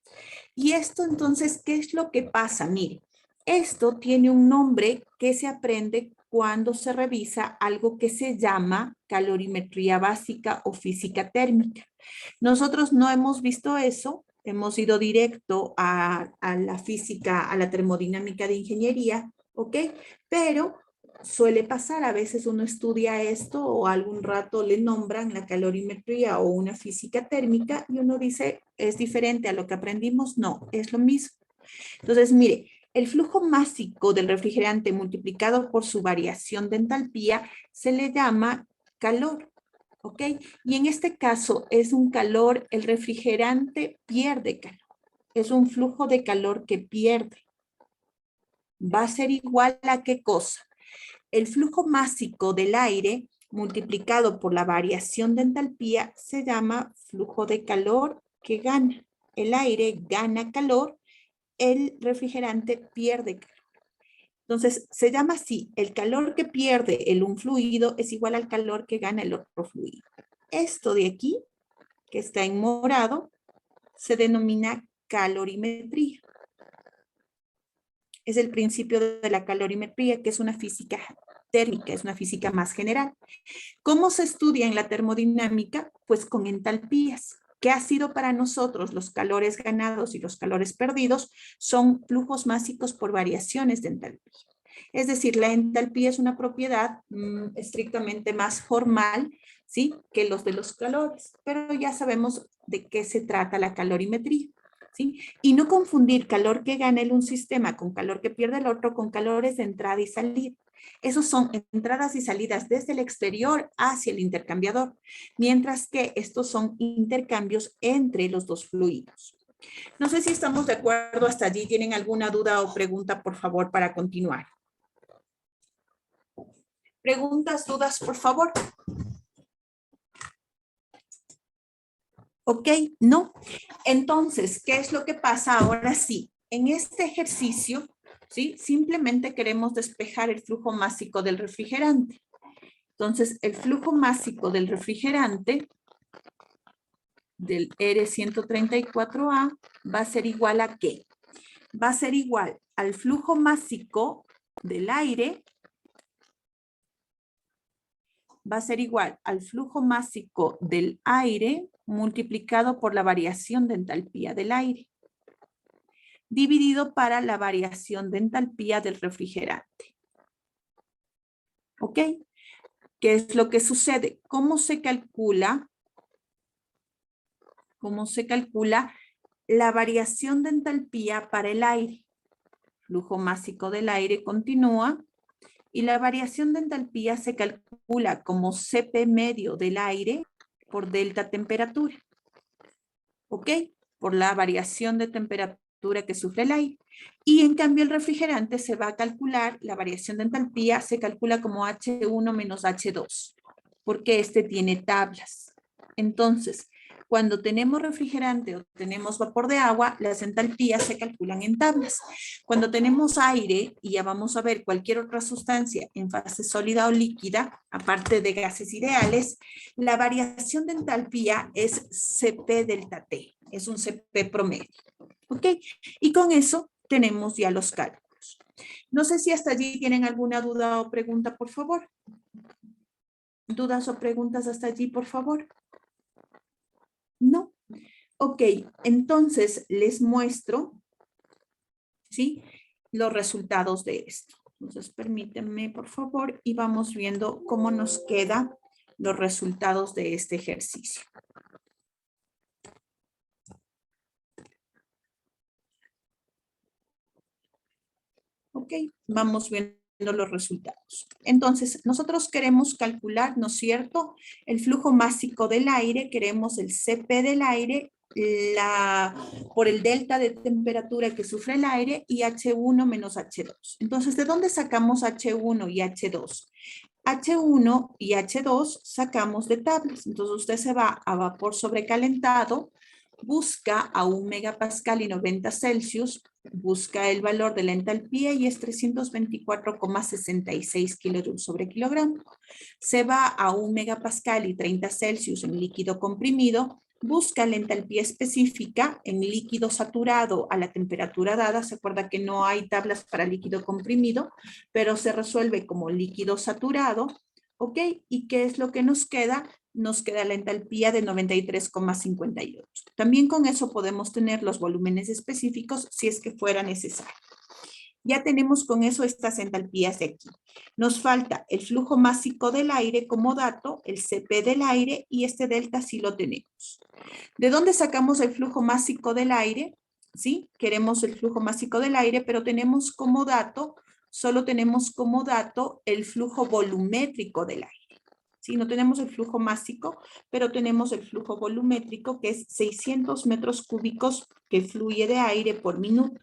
Y esto entonces, ¿qué es lo que pasa? Mire, esto tiene un nombre que se aprende cuando se revisa algo que se llama calorimetría básica o física térmica. Nosotros no hemos visto eso, hemos ido directo a la física, a la termodinámica de ingeniería, ¿ok? Pero suele pasar, a veces uno estudia esto o algún rato le nombran la calorimetría o una física térmica y uno dice, ¿es diferente a lo que aprendimos? No, es lo mismo. Entonces, mire, el flujo másico del refrigerante multiplicado por su variación de entalpía se le llama calor, ¿ok? Y en este caso es un calor, el refrigerante pierde calor. Es un flujo de calor que pierde. Va a ser igual a ¿qué cosa? El flujo másico del aire multiplicado por la variación de entalpía se llama flujo de calor que gana. El aire gana calor, el refrigerante pierde calor. Entonces, se llama así, el calor que pierde un fluido es igual al calor que gana el otro fluido. Esto de aquí, que está en morado, se denomina calorimetría. Es el principio de la calorimetría, que es una física térmica, es una física más general. ¿Cómo se estudia en la termodinámica? Pues con entalpías. ¿Qué ha sido para nosotros los calores ganados y los calores perdidos? Son flujos másicos por variaciones de entalpía. Es decir, la entalpía es una propiedad estrictamente más formal, ¿sí?, que los de los calores, pero ya sabemos de qué se trata la calorimetría, ¿sí? Y no confundir calor que gana un sistema con calor que pierde el otro con calores de entrada y salida. Esos son entradas y salidas desde el exterior hacia el intercambiador, mientras que estos son intercambios entre los dos fluidos. No sé si estamos de acuerdo hasta allí. ¿Tienen alguna duda o pregunta, por favor, para continuar? Preguntas, dudas, por favor. ¿Ok? No. Entonces, ¿qué es lo que pasa ahora sí? En este ejercicio, ¿sí?, simplemente queremos despejar el flujo másico del refrigerante. Entonces, el flujo másico del refrigerante, del R134A, va a ser igual a ¿qué? Va a ser igual al flujo másico del aire, va a ser igual al flujo másico del aire multiplicado por la variación de entalpía del aire, dividido para la variación de entalpía del refrigerante. ¿Ok? ¿Qué es lo que sucede? ¿Cómo se calcula? ¿Cómo se calcula la variación de entalpía para el aire? Flujo másico del aire continúa y la variación de entalpía se calcula como Cp medio del aire por delta temperatura. ¿Ok? Por la variación de temperatura que sufre el aire. Y en cambio el refrigerante se va a calcular, la variación de entalpía se calcula como H1 menos H2, porque este tiene tablas. Entonces, cuando tenemos refrigerante o tenemos vapor de agua, las entalpías se calculan en tablas. Cuando tenemos aire, y ya vamos a ver cualquier otra sustancia en fase sólida o líquida, aparte de gases ideales, la variación de entalpía es Cp delta T, es un Cp promedio. ¿Ok? Y con eso tenemos ya los cálculos. No sé si hasta allí tienen alguna duda o pregunta, por favor. ¿Dudas o preguntas hasta allí, por favor? No. Ok, entonces les muestro, ¿sí?, los resultados de esto. Entonces permítanme, por favor, y vamos viendo cómo nos quedan los resultados de este ejercicio. Ok, vamos viendo los resultados. Entonces, nosotros queremos calcular, ¿no es cierto?, el flujo másico del aire, queremos el Cp del aire, por el delta de temperatura que sufre el aire y H1 menos H2. Entonces, ¿de dónde sacamos H1 y H2? H1 y H2 sacamos de tablas. Entonces, usted se va a vapor sobrecalentado, busca a 1 megapascal y 90 Celsius, busca el valor de la entalpía y es 324,66 kilojoules sobre kilogramo. Se va a 1 megapascal y 30 Celsius en líquido comprimido, busca la entalpía específica en líquido saturado a la temperatura dada. Se acuerda que no hay tablas para líquido comprimido, pero se resuelve como líquido saturado. ¿Ok? ¿Y qué es lo que nos queda? Nos queda la entalpía de 93,58. También con eso podemos tener los volúmenes específicos si es que fuera necesario. Ya tenemos con eso estas entalpías de aquí. Nos falta el flujo másico del aire como dato, el Cp del aire y este delta sí lo tenemos. ¿De dónde sacamos el flujo másico del aire? ¿Sí? Queremos el flujo másico del aire, pero tenemos como dato, solo tenemos como dato el flujo volumétrico del aire. ¿Sí? No tenemos el flujo másico, pero tenemos el flujo volumétrico, que es 600 metros cúbicos que fluye de aire por minuto.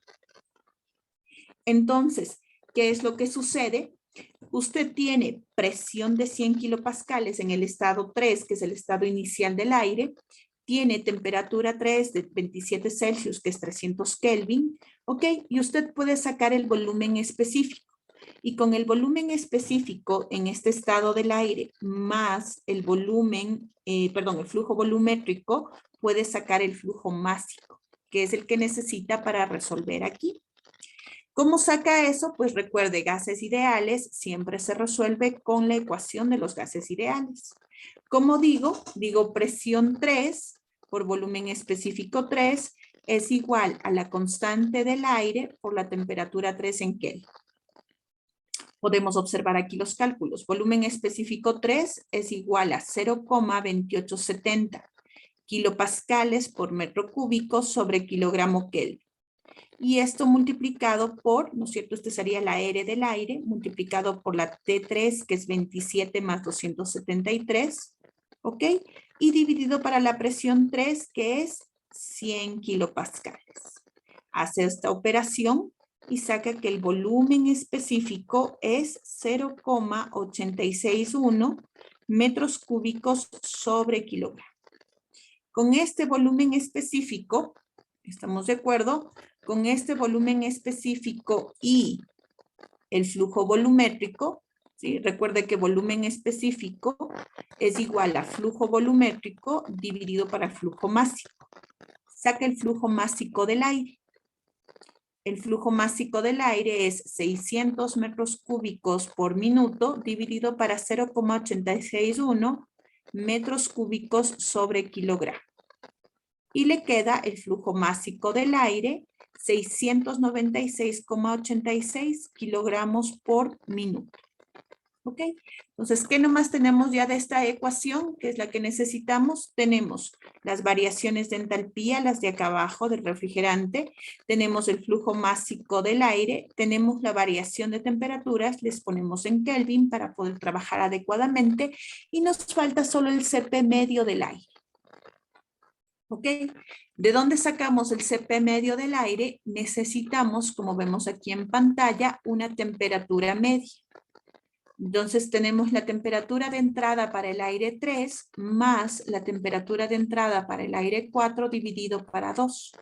Entonces, ¿qué es lo que sucede? Usted tiene presión de 100 kilopascales en el estado 3, que es el estado inicial del aire. Tiene temperatura 3 de 27 Celsius, que es 300 Kelvin. ¿Ok? Y usted puede sacar el volumen específico. Y con el volumen específico en este estado del aire más el volumen, el flujo volumétrico, puede sacar el flujo másico, que es el que necesita para resolver aquí. ¿Cómo saca eso? Pues recuerde, gases ideales siempre se resuelve con la ecuación de los gases ideales. ¿Cómo digo? Digo presión 3 por volumen específico 3 es igual a la constante del aire por la temperatura 3 en Kelvin. Podemos observar aquí los cálculos. Volumen específico 3 es igual a 0,2870 kilopascales por metro cúbico sobre kilogramo Kelvin. Y esto multiplicado por, ¿no es cierto? Este sería la R del aire, multiplicado por la T3, que es 27 más 273, ¿ok? Y dividido para la presión 3, que es 100 kilopascales. Hace esta operación y saca que el volumen específico es 0,861 metros cúbicos sobre kilogramo. Con este volumen específico, ¿estamos de acuerdo? Con este volumen específico y el flujo volumétrico, ¿sí? Recuerde que volumen específico es igual a flujo volumétrico dividido para flujo másico. Saca el flujo másico del aire. El flujo másico del aire es 600 metros cúbicos por minuto dividido para 0,861 metros cúbicos sobre kilogramo. y le queda el flujo másico del aire, 696,86 kilogramos por minuto. ¿Ok? Entonces, ¿qué nomás tenemos ya de esta ecuación? Que es la que necesitamos. Tenemos las variaciones de entalpía, las de acá abajo del refrigerante. Tenemos el flujo másico del aire. Tenemos la variación de temperaturas. Les ponemos en Kelvin para poder trabajar adecuadamente. Y nos falta solo el CP medio del aire. ¿Ok? ¿De dónde sacamos el CP medio del aire? Necesitamos, como vemos aquí en pantalla, una temperatura media. Entonces tenemos la temperatura de entrada para el aire 3 más la temperatura de entrada para el aire 4 dividido para 2.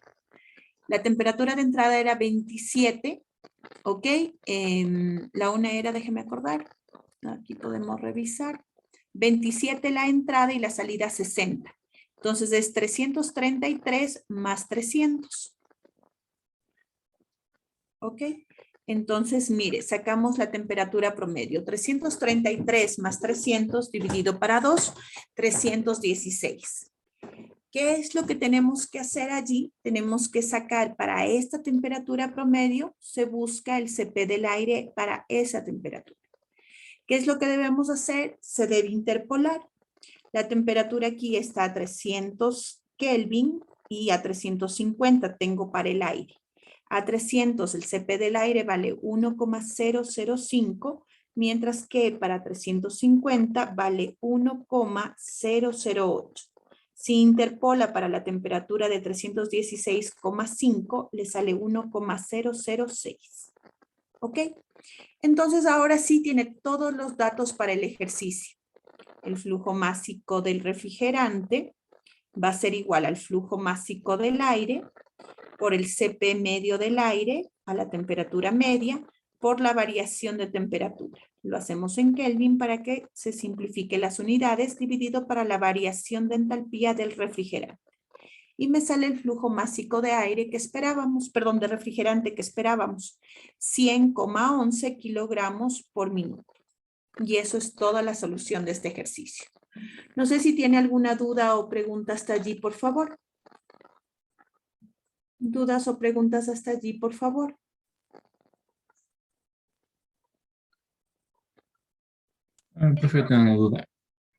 La temperatura de entrada era 27, ¿ok? La una era, déjeme acordar, aquí podemos revisar, 27 la entrada y la salida 60. Entonces es 333 más 300. ¿Ok? Entonces, mire, sacamos la temperatura promedio. 333 más 300 dividido para 2, 316. ¿Qué es lo que tenemos que hacer allí? Tenemos que sacar para esta temperatura promedio, se busca el CP del aire para esa temperatura. ¿Qué es lo que debemos hacer? Se debe interpolar. La temperatura aquí está a 300 Kelvin y a 350 tengo para el aire. A 300 el CP del aire vale 1,005, mientras que para 350 vale 1,008. Si interpola para la temperatura de 316,5, le sale 1,006. ¿Ok? Entonces ahora sí tiene todos los datos para el ejercicio. El flujo másico del refrigerante va a ser igual al flujo másico del aire por el CP medio del aire a la temperatura media por la variación de temperatura. Lo hacemos en Kelvin para que se simplifique las unidades dividido para la variación de entalpía del refrigerante. Y me sale el flujo másico de aire que esperábamos, perdón, de refrigerante que esperábamos, 100,11 kilogramos por minuto. Y eso es toda la solución de este ejercicio. No sé si tiene alguna duda o pregunta hasta allí, por favor. ¿Dudas o preguntas hasta allí, por favor? Profe, yo tengo una duda.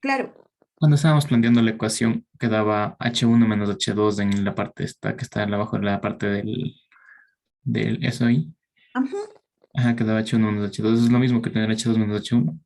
Claro. Cuando estábamos planteando la ecuación, quedaba H1 menos H2 en la parte esta, que está abajo de la parte del eso ahí. Ajá. Ajá, quedaba H1 menos H2. ¿Es lo mismo que tener H2 menos H1?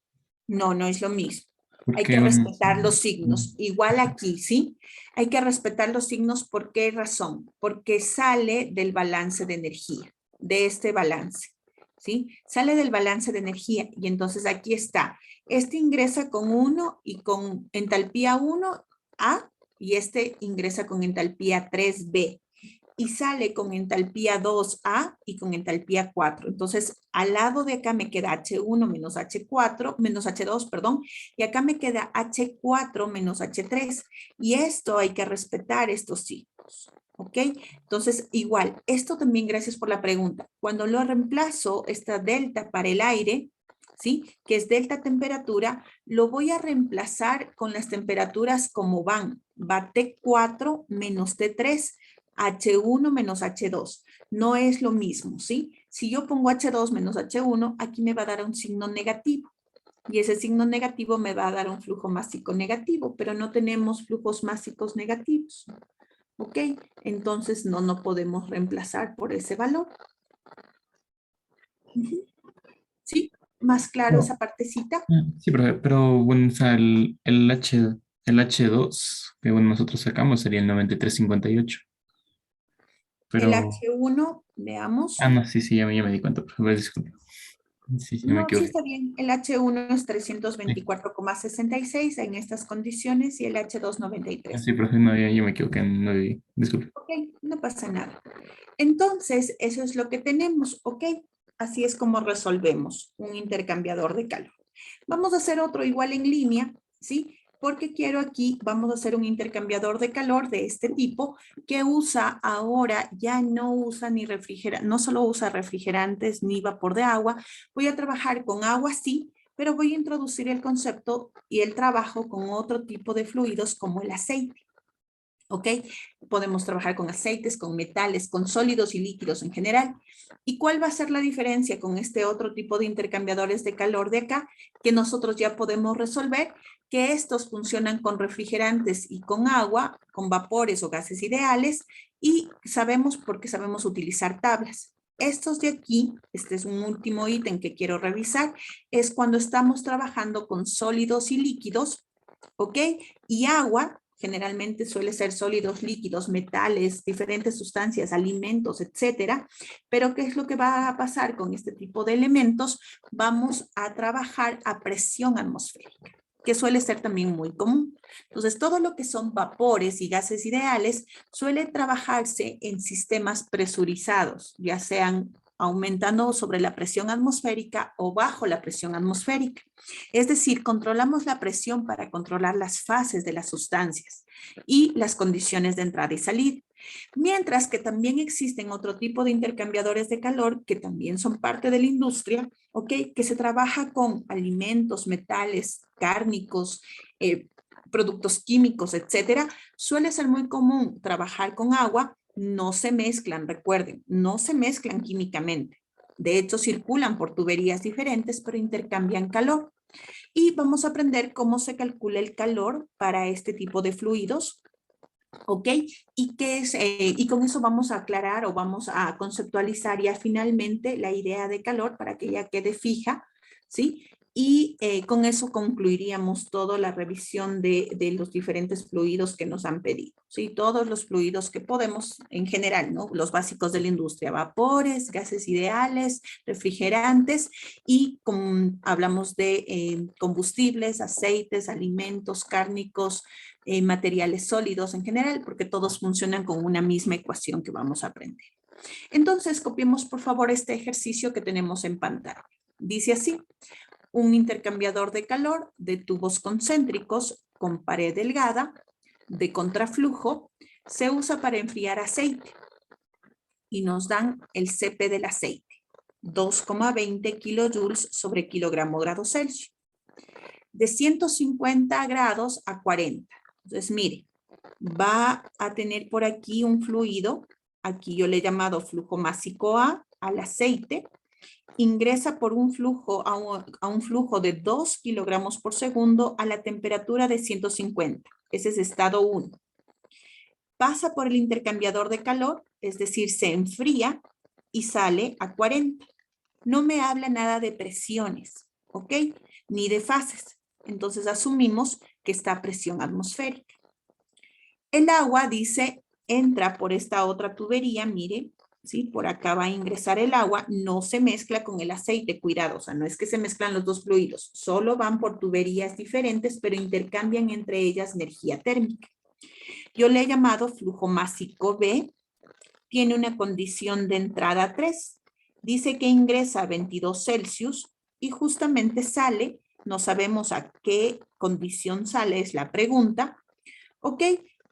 No, no es lo mismo. Hay Porque que respetar los signos. Igual aquí, ¿sí? Hay que respetar los signos. ¿Por qué razón? Porque sale del balance de energía, de este balance, ¿sí? Sale del balance de energía y entonces aquí está. Este ingresa con 1 y con entalpía 1A y este ingresa con entalpía 3B. Y sale con entalpía 2A y con entalpía 4. Entonces, al lado de acá me queda H1 menos H4, menos H2, perdón, y acá me queda H4 menos H3. Y esto hay que respetar estos signos, ¿ok? Entonces, igual, esto también gracias por la pregunta. Cuando lo reemplazo, esta delta para el aire, ¿sí? Que es delta temperatura, lo voy a reemplazar con las temperaturas como van. Va T4 menos T3. H1 menos H2. No es lo mismo, ¿sí? Si yo pongo H2 menos H1, aquí me va a dar un signo negativo. Y ese signo negativo me va a dar un flujo másico negativo, pero no tenemos flujos másicos negativos. ¿Ok? Entonces no podemos reemplazar por ese valor. ¿Sí? ¿Más claro esa partecita? Sí, profe, pero bueno, o sea, el H2 que bueno, nosotros sacamos sería el 93,58. El Pero, H1, veamos. no, sí, ya me di cuenta, profe, disculpe. Sí, me No, sí equivoqué. está bien. El H1 es Sí, 324,66 en estas condiciones y el H2 93. sí, profe, no, ya me equivoqué, no, disculpe. Ok, no pasa nada. Entonces, eso es lo que tenemos, ¿ok? Así es como resolvemos un intercambiador de calor. Vamos a hacer otro igual en línea, ¿sí? Porque quiero aquí, vamos a hacer un intercambiador de calor de este tipo que usa ahora, ya no usa ni refrigerantes, no solo usa refrigerantes ni vapor de agua. Voy a trabajar con agua, sí, pero voy a introducir el concepto y el trabajo con otro tipo de fluidos como el aceite. ¿Ok? Podemos trabajar con aceites, con metales, con sólidos y líquidos en general. ¿Y cuál va a ser la diferencia con este otro tipo de intercambiadores de calor de acá? Que nosotros ya podemos resolver que estos funcionan con refrigerantes y con agua, con vapores o gases ideales, y sabemos porque sabemos utilizar tablas. Estos de aquí, este es un último ítem que quiero revisar, es cuando estamos trabajando con sólidos y líquidos, ¿ok? Y agua, generalmente suele ser sólidos, líquidos, metales, diferentes sustancias, alimentos, etcétera. Pero ¿qué es lo que va a pasar con este tipo de elementos? Vamos a trabajar a presión atmosférica, que suele ser también muy común. Entonces, todo lo que son vapores y gases ideales suele trabajarse en sistemas presurizados, ya sean aumentando sobre la presión atmosférica o bajo la presión atmosférica. Es decir, controlamos la presión para controlar las fases de las sustancias y las condiciones de entrada y salida. Mientras que también existen otro tipo de intercambiadores de calor que también son parte de la industria, ¿ok? Que se trabaja con alimentos, metales, cárnicos, productos químicos, etcétera. Suele ser muy común trabajar con agua, no se mezclan, recuerden, no se mezclan químicamente. De hecho, circulan por tuberías diferentes, pero intercambian calor. Y vamos a aprender cómo se calcula el calor para este tipo de fluidos, ¿ok? Y, y con eso vamos a aclarar o vamos a conceptualizar ya finalmente la idea de calor para que ya quede fija, ¿sí? Y con eso concluiríamos toda la revisión de los diferentes fluidos que nos han pedido, ¿sí? Todos los fluidos que podemos en general, ¿no? Los básicos de la industria, vapores, gases ideales, refrigerantes y hablamos de combustibles, aceites, alimentos, cárnicos, materiales sólidos en general, porque todos funcionan con una misma ecuación que vamos a aprender. Entonces, copiemos por favor este ejercicio que tenemos en pantalla. Dice así: un intercambiador de calor de tubos concéntricos con pared delgada de contraflujo se usa para enfriar aceite y nos dan el CP del aceite, 2,20 kilojoules sobre kilogramo grado Celsius, de 150 grados a 40. Entonces, mire, va a tener por aquí un fluido, aquí yo le he llamado flujo másico A, al aceite, ingresa por un flujo a un flujo de 2 kilogramos por segundo a la temperatura de 150. Ese es estado 1. Pasa por el intercambiador de calor, es decir, se enfría y sale a 40. No me habla nada de presiones, ¿ok? Ni de fases. Entonces asumimos que está a presión atmosférica. El agua, dice, entra por esta otra tubería, mire, ¿sí? Por acá va a ingresar el agua, no se mezcla con el aceite, cuidado, o sea, no es que se mezclan los dos fluidos, solo van por tuberías diferentes, pero intercambian entre ellas energía térmica. Yo le he llamado flujo másico B, tiene una condición de entrada 3, dice que ingresa a 22 Celsius y justamente sale, no sabemos a qué condición sale, es la pregunta, ¿ok?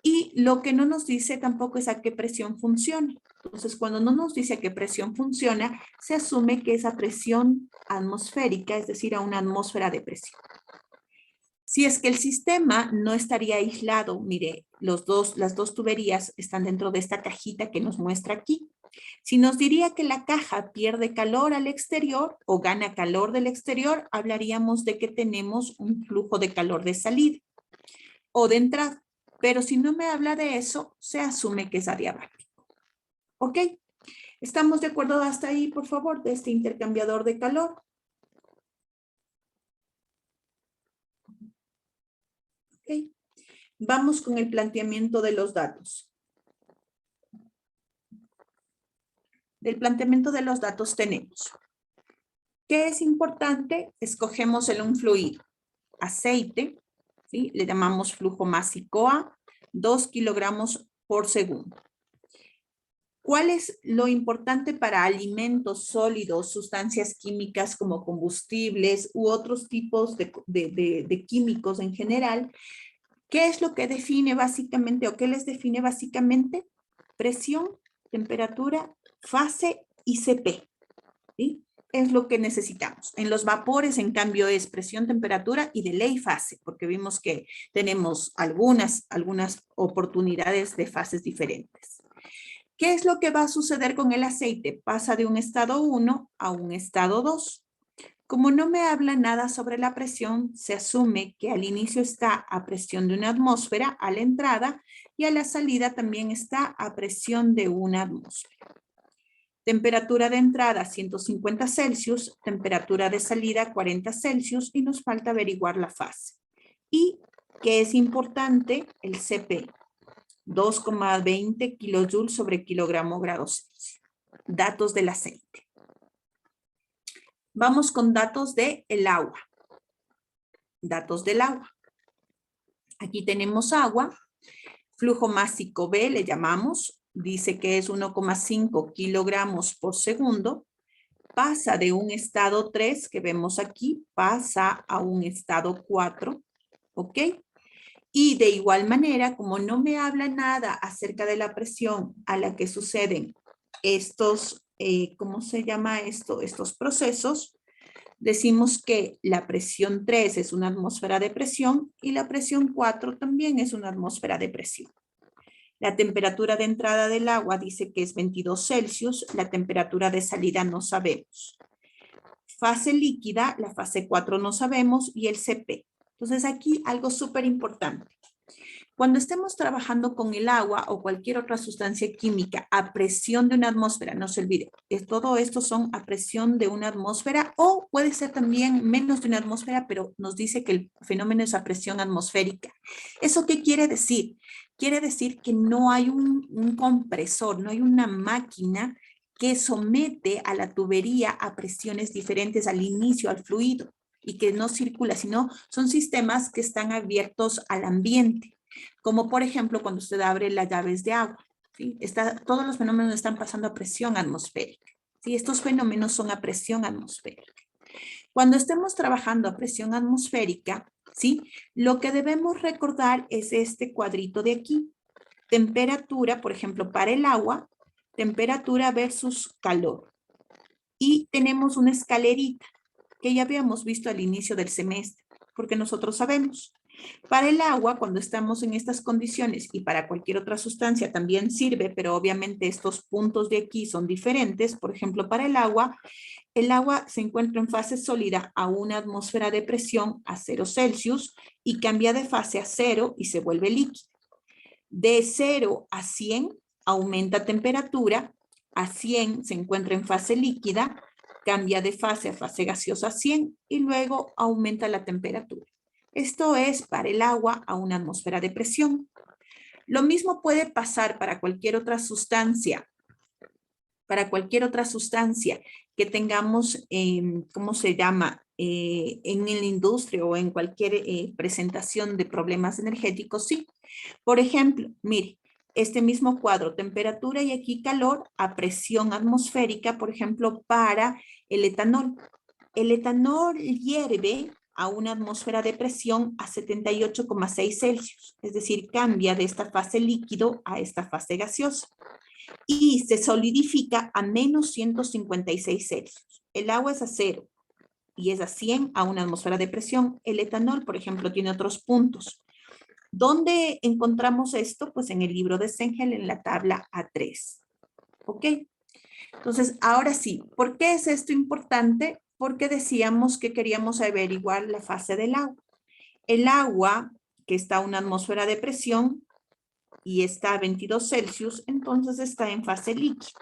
Y lo que no nos dice tampoco es a qué presión funciona. Entonces, cuando no nos dice a qué presión funciona, se asume que es a presión atmosférica, es decir, a una atmósfera de presión. Si es que el sistema no estaría aislado, mire, las dos tuberías están dentro de esta cajita que nos muestra aquí. Si nos diría que la caja pierde calor al exterior o gana calor del exterior, hablaríamos de que tenemos un flujo de calor de salida o de entrada. Pero si no me habla de eso, se asume que es adiabático. ¿Ok? ¿Estamos de acuerdo hasta ahí, por favor, de este intercambiador de calor? Ok. Vamos con el planteamiento de los datos. Del planteamiento de los datos tenemos. ¿Qué es importante? Escogemos un fluido. Aceite, ¿sí? Le llamamos flujo másico A, 2 kilogramos por segundo. ¿Cuál es lo importante para alimentos sólidos, sustancias químicas como combustibles u otros tipos de químicos en general? ¿Qué es lo que define básicamente o qué les define básicamente? Presión, temperatura, fase y CP, ¿sí? es lo que necesitamos. En los vapores, en cambio, es presión, temperatura y de ley fase, porque vimos que tenemos algunas oportunidades de fases diferentes. ¿Qué es lo que va a suceder con el aceite? Pasa de un estado 1 a un estado 2. Como no me habla nada sobre la presión, se asume que al inicio está a presión de una atmósfera a la entrada y a la salida también está a presión de una atmósfera. Temperatura de entrada 150 Celsius, temperatura de salida 40 Celsius y nos falta averiguar la fase. Y que es importante el CP, 2,20 kilojoules sobre kilogramo grado Celsius. Datos del aceite. Vamos con datos del agua. Datos del agua. Aquí tenemos agua. Flujo másico B le llamamos. Dice que es 1,5 kilogramos por segundo. Pasa de un estado 3 que vemos aquí, pasa a un estado 4. ¿Ok? Y de igual manera, como no me habla nada acerca de la presión a la que suceden estos, ¿cómo se llama esto? Estos procesos, decimos que la presión 3 es una atmósfera de presión y la presión 4 también es una atmósfera de presión. La temperatura de entrada del agua dice que es 22 Celsius, la temperatura de salida no sabemos. Fase líquida, la fase 4 no sabemos y el CP. Entonces aquí algo súper importante. Cuando estemos trabajando con el agua o cualquier otra sustancia química a presión de una atmósfera, no se olvide, todo esto son a presión de una atmósfera o puede ser también menos de una atmósfera, pero nos dice que el fenómeno es a presión atmosférica. ¿Eso qué quiere decir? Quiere decir que no hay un compresor, no hay una máquina que somete a la tubería a presiones diferentes al inicio, al fluido, y que no circula, sino son sistemas que están abiertos al ambiente. Como por ejemplo cuando usted abre las llaves de agua, ¿sí? Todos los fenómenos están pasando a presión atmosférica, ¿sí? Estos fenómenos son a presión atmosférica. Cuando estemos trabajando a presión atmosférica, ¿sí? Lo que debemos recordar es este cuadrito de aquí. Temperatura, por ejemplo, para el agua, temperatura versus calor. Y tenemos una escalerita que ya habíamos visto al inicio del semestre, porque nosotros sabemos. Para el agua, cuando estamos en estas condiciones y para cualquier otra sustancia también sirve, pero obviamente estos puntos de aquí son diferentes. Por ejemplo, para el agua se encuentra en fase sólida a una atmósfera de presión a 0 Celsius y cambia de fase a 0 y se vuelve líquido. De 0 a 100 aumenta temperatura, a 100 se encuentra en fase líquida, cambia de fase a fase gaseosa a 100 y luego aumenta la temperatura. Esto es para el agua a una atmósfera de presión. Lo mismo puede pasar para cualquier otra sustancia. Para cualquier otra sustancia que tengamos, ¿cómo se llama? En la industria o en cualquier presentación de problemas energéticos, sí. Por ejemplo, mire, este mismo cuadro, temperatura y aquí calor a presión atmosférica, por ejemplo, para el etanol. El etanol hierve a una atmósfera de presión a 78,6 Celsius, es decir, cambia de esta fase líquido a esta fase gaseosa y se solidifica a menos 156 Celsius. El agua es a 0 y es a 100 a una atmósfera de presión. El etanol, por ejemplo, tiene otros puntos. ¿Dónde encontramos esto? Pues en el libro de Sengel en la tabla A3. ¿Ok? Entonces, ahora sí, ¿por qué es esto importante? Porque decíamos que queríamos averiguar la fase del agua. El agua, que está a una atmósfera de presión y está a 22 Celsius, entonces está en fase líquida.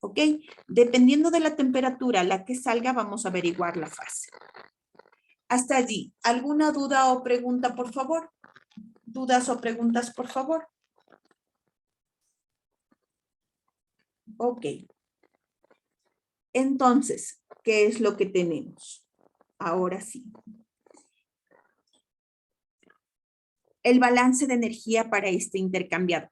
¿Ok? Dependiendo de la temperatura a la que salga, vamos a averiguar la fase. Hasta allí, ¿alguna duda o pregunta, por favor? ¿Dudas o preguntas, por favor? Ok. Entonces, ¿qué es lo que tenemos? Ahora sí. El balance de energía para este intercambiador.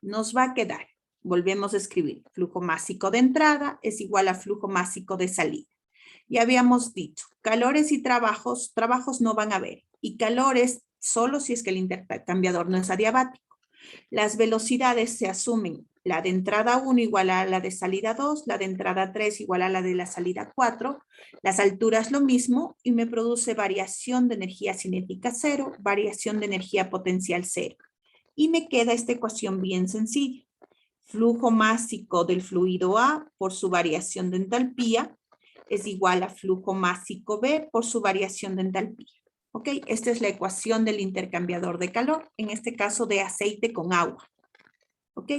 Nos va a quedar, volvemos a escribir, flujo másico de entrada es igual a flujo másico de salida. Ya habíamos dicho, calores y trabajos no van a haber. Y calores solo si es que el intercambiador no es adiabático. Las velocidades se asumen la de entrada 1 igual a la de salida 2, la de entrada 3 igual a la de la salida 4, las alturas lo mismo y me produce variación de energía cinética 0, variación de energía potencial 0. Y me queda esta ecuación bien sencilla. Flujo másico del fluido A por su variación de entalpía es igual a flujo másico B por su variación de entalpía. ¿Ok? Esta es la ecuación del intercambiador de calor, en este caso de aceite con agua. ¿Ok?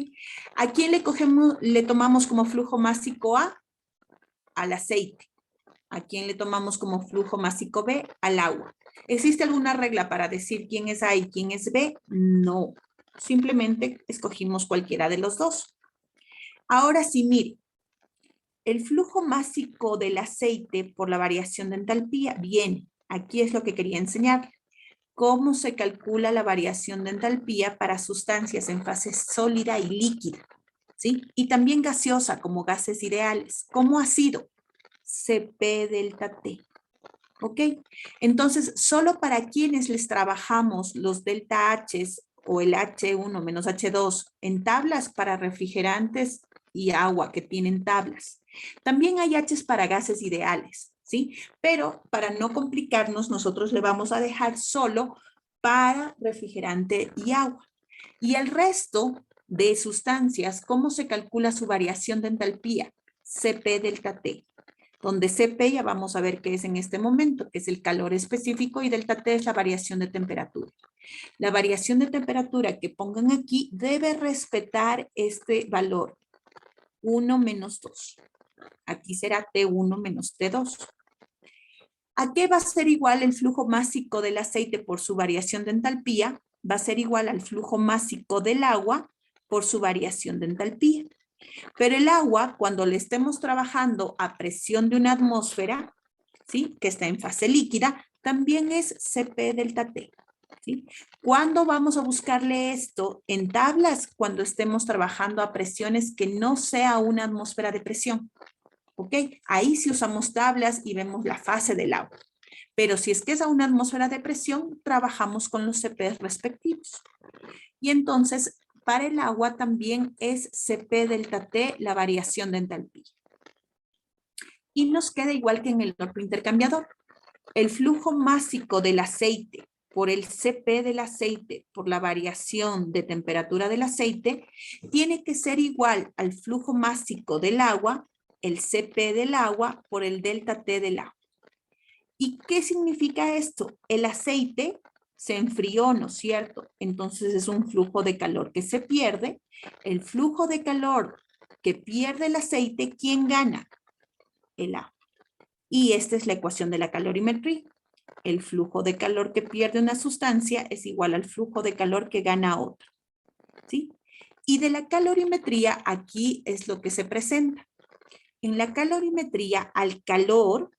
¿A quién le tomamos como flujo másico A? Al aceite. ¿A quién le tomamos como flujo másico B? Al agua. ¿Existe alguna regla para decir quién es A y quién es B? No. Simplemente escogimos cualquiera de los dos. Ahora sí, mire. El flujo másico del aceite por la variación de entalpía, bien, aquí es lo que quería enseñar. ¿Cómo se calcula la variación de entalpía para sustancias en fase sólida y líquida? ¿Sí? Y también gaseosa, como gases ideales. ¿Cómo ha sido? Cp delta T. ¿Ok? Entonces, solo para quienes les trabajamos los delta H o el H1 menos H2 en tablas para refrigerantes y agua que tienen tablas. También hay H's para gases ideales, ¿sí? Pero para no complicarnos, nosotros le vamos a dejar solo para refrigerante y agua. Y el resto de sustancias, ¿cómo se calcula su variación de entalpía? Cp delta T. Donde Cp ya vamos a ver qué es en este momento, que es el calor específico, y delta T es la variación de temperatura. La variación de temperatura que pongan aquí debe respetar este valor, 1 menos 2. Aquí será T1 menos T2. ¿A qué va a ser igual el flujo másico del aceite por su variación de entalpía? Va a ser igual al flujo másico del agua por su variación de entalpía. Pero el agua, cuando le estemos trabajando a presión de una atmósfera, ¿sí? Que está en fase líquida, también es Cp delta T. ¿Sí? ¿Cuándo vamos a buscarle esto? En tablas, cuando estemos trabajando a presiones que no sea una atmósfera de presión. ¿Ok? Ahí sí usamos tablas y vemos la fase del agua. Pero si es que es a una atmósfera de presión, trabajamos con los Cp respectivos. Y entonces, para el agua también es Cp delta T la variación de entalpía. Y nos queda igual que en el otro intercambiador. El flujo másico del aceite por el Cp del aceite por la variación de temperatura del aceite tiene que ser igual al flujo másico del agua, el Cp del agua por el delta T del agua. ¿Y qué significa esto? El aceite se enfrió, ¿no es cierto? Entonces es un flujo de calor que se pierde. El flujo de calor que pierde el aceite, ¿quién gana? El agua. Y esta es la ecuación de la calorimetría. El flujo de calor que pierde una sustancia es igual al flujo de calor que gana otra. ¿Sí? Y de la calorimetría, aquí es lo que se presenta. En la calorimetría, al calor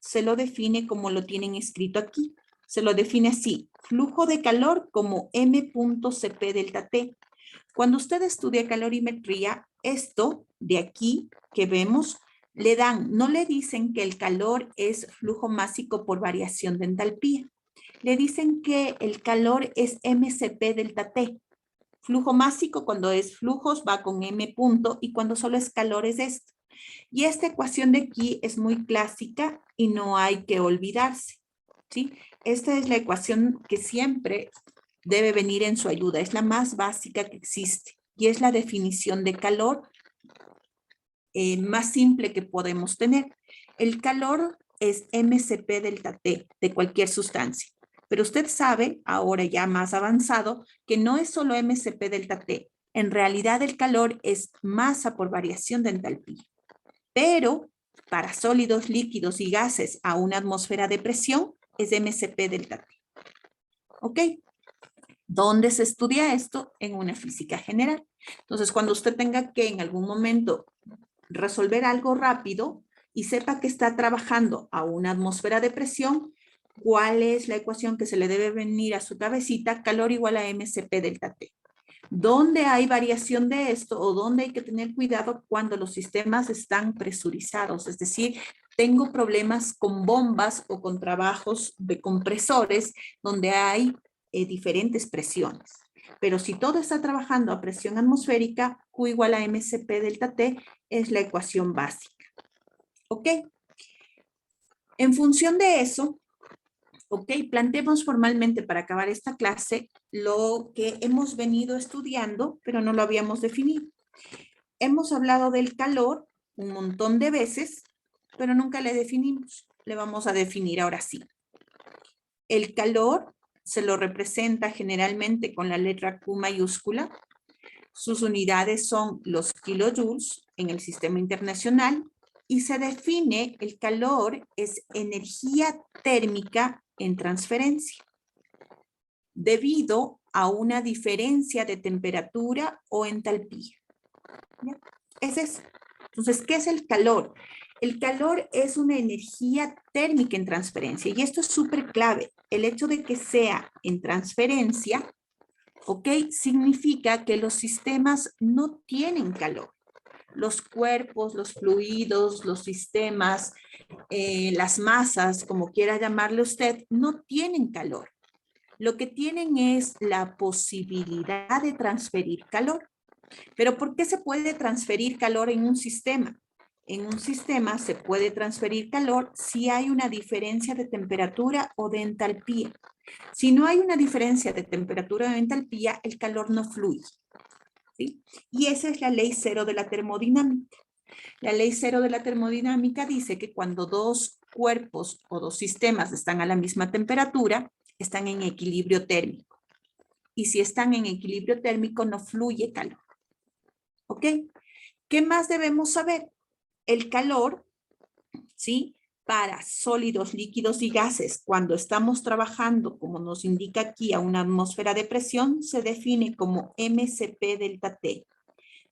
se lo define como lo tienen escrito aquí. Se lo define así, flujo de calor como m.cp delta T. Cuando usted estudia calorimetría, esto de aquí que vemos, le dan, no le dicen que el calor es flujo másico por variación de entalpía. Le dicen que el calor es mcp delta T. Flujo másico cuando es flujos va con m punto y cuando solo es calor es esto. Y esta ecuación de aquí es muy clásica y no hay que olvidarse, ¿sí? Esta es la ecuación que siempre debe venir en su ayuda. Es la más básica que existe y es la definición de calor más simple que podemos tener. El calor es mcp delta T de cualquier sustancia. Pero usted sabe, ahora ya más avanzado, que no es solo mcp delta T. En realidad el calor es masa por variación de entalpía. Pero para sólidos, líquidos y gases a una atmósfera de presión es mcp delta T. ¿Ok? ¿Dónde se estudia esto? En una física general. Entonces, cuando usted tenga que en algún momento resolver algo rápido y sepa que está trabajando a una atmósfera de presión, ¿cuál es la ecuación que se le debe venir a su cabecita? Calor igual a mcp delta T. ¿Dónde hay variación de esto o dónde hay que tener cuidado cuando los sistemas están presurizados? Es decir, tengo problemas con bombas o con trabajos de compresores donde hay diferentes presiones. Pero si todo está trabajando a presión atmosférica, Q igual a mcp delta T es la ecuación básica. ¿Ok? En función de eso, ok, planteemos formalmente para acabar esta clase lo que hemos venido estudiando, pero no lo habíamos definido. Hemos hablado del calor un montón de veces, pero nunca le definimos. Le vamos a definir ahora sí. El calor se lo representa generalmente con la letra Q mayúscula. Sus unidades son los kilojoules en el sistema internacional y se define el calor es energía térmica en transferencia debido a una diferencia de temperatura o entalpía. ¿Ya? Es eso. Entonces, ¿qué es el calor? El calor es una energía térmica en transferencia y esto es súper clave. El hecho de que sea en transferencia, ¿ok? Significa que los sistemas no tienen calor. Los cuerpos, los fluidos, los sistemas, las masas, como quiera llamarle usted, no tienen calor. Lo que tienen es la posibilidad de transferir calor. Pero ¿por qué se puede transferir calor en un sistema? En un sistema se puede transferir calor si hay una diferencia de temperatura o de entalpía. Si no hay una diferencia de temperatura o de entalpía, el calor no fluye. ¿Sí? Y esa es la ley cero de la termodinámica. La ley cero de la termodinámica dice que cuando dos cuerpos o dos sistemas están a la misma temperatura, están en equilibrio térmico. Y si están en equilibrio térmico, no fluye calor. ¿Ok? ¿Qué más debemos saber? El calor, ¿sí? Para sólidos, líquidos y gases, cuando estamos trabajando, como nos indica aquí, a una atmósfera de presión, se define como mcp delta T,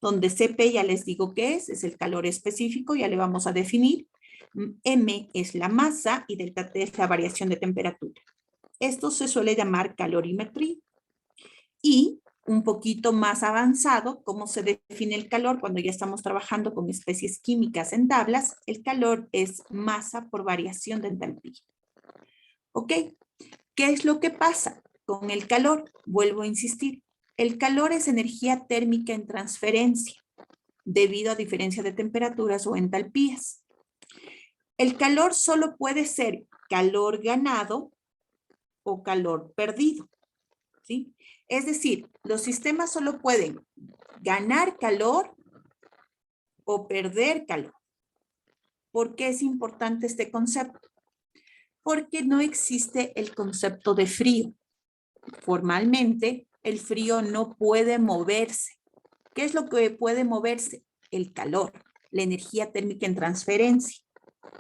donde Cp ya les digo qué es el calor específico, ya le vamos a definir. M es la masa y delta T es la variación de temperatura. Esto se suele llamar calorimetría. Y un poquito más avanzado, cómo se define el calor cuando ya estamos trabajando con especies químicas en tablas, el calor es masa por variación de entalpía. ¿Ok? ¿Qué es lo que pasa con el calor? Vuelvo a insistir. El calor es energía térmica en transferencia debido a diferencia de temperaturas o entalpías. El calor solo puede ser calor ganado o calor perdido. ¿Sí? Es decir, los sistemas solo pueden ganar calor o perder calor. ¿Por qué es importante este concepto? Porque no existe el concepto de frío. Formalmente, el frío no puede moverse. ¿Qué es lo que puede moverse? El calor, la energía térmica en transferencia.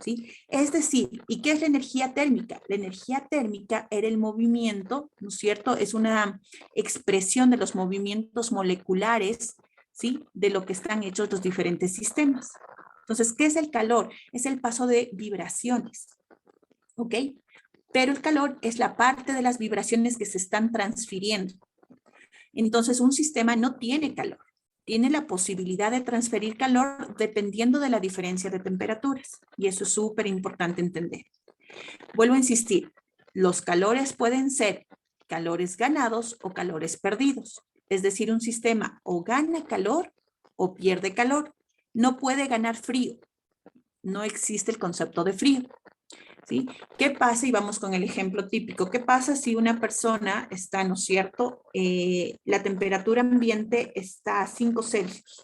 ¿Sí? Es decir, ¿y qué es la energía térmica? La energía térmica era el movimiento, ¿no es cierto? Es una expresión de los movimientos moleculares, ¿sí? De lo que están hechos los diferentes sistemas. Entonces, ¿qué es el calor? Es el paso de vibraciones, ¿ok? Pero el calor es la parte de las vibraciones que se están transfiriendo. Entonces, un sistema no tiene calor. Tiene la posibilidad de transferir calor dependiendo de la diferencia de temperaturas. Y eso es súper importante entender. Vuelvo a insistir, los calores pueden ser calores ganados o calores perdidos. Es decir, un sistema o gana calor o pierde calor. No puede ganar frío. No existe el concepto de frío. ¿Sí? ¿Qué pasa? Y vamos con el ejemplo típico. ¿Qué pasa si una persona está, ¿no es cierto? La temperatura ambiente está a 5 Celsius.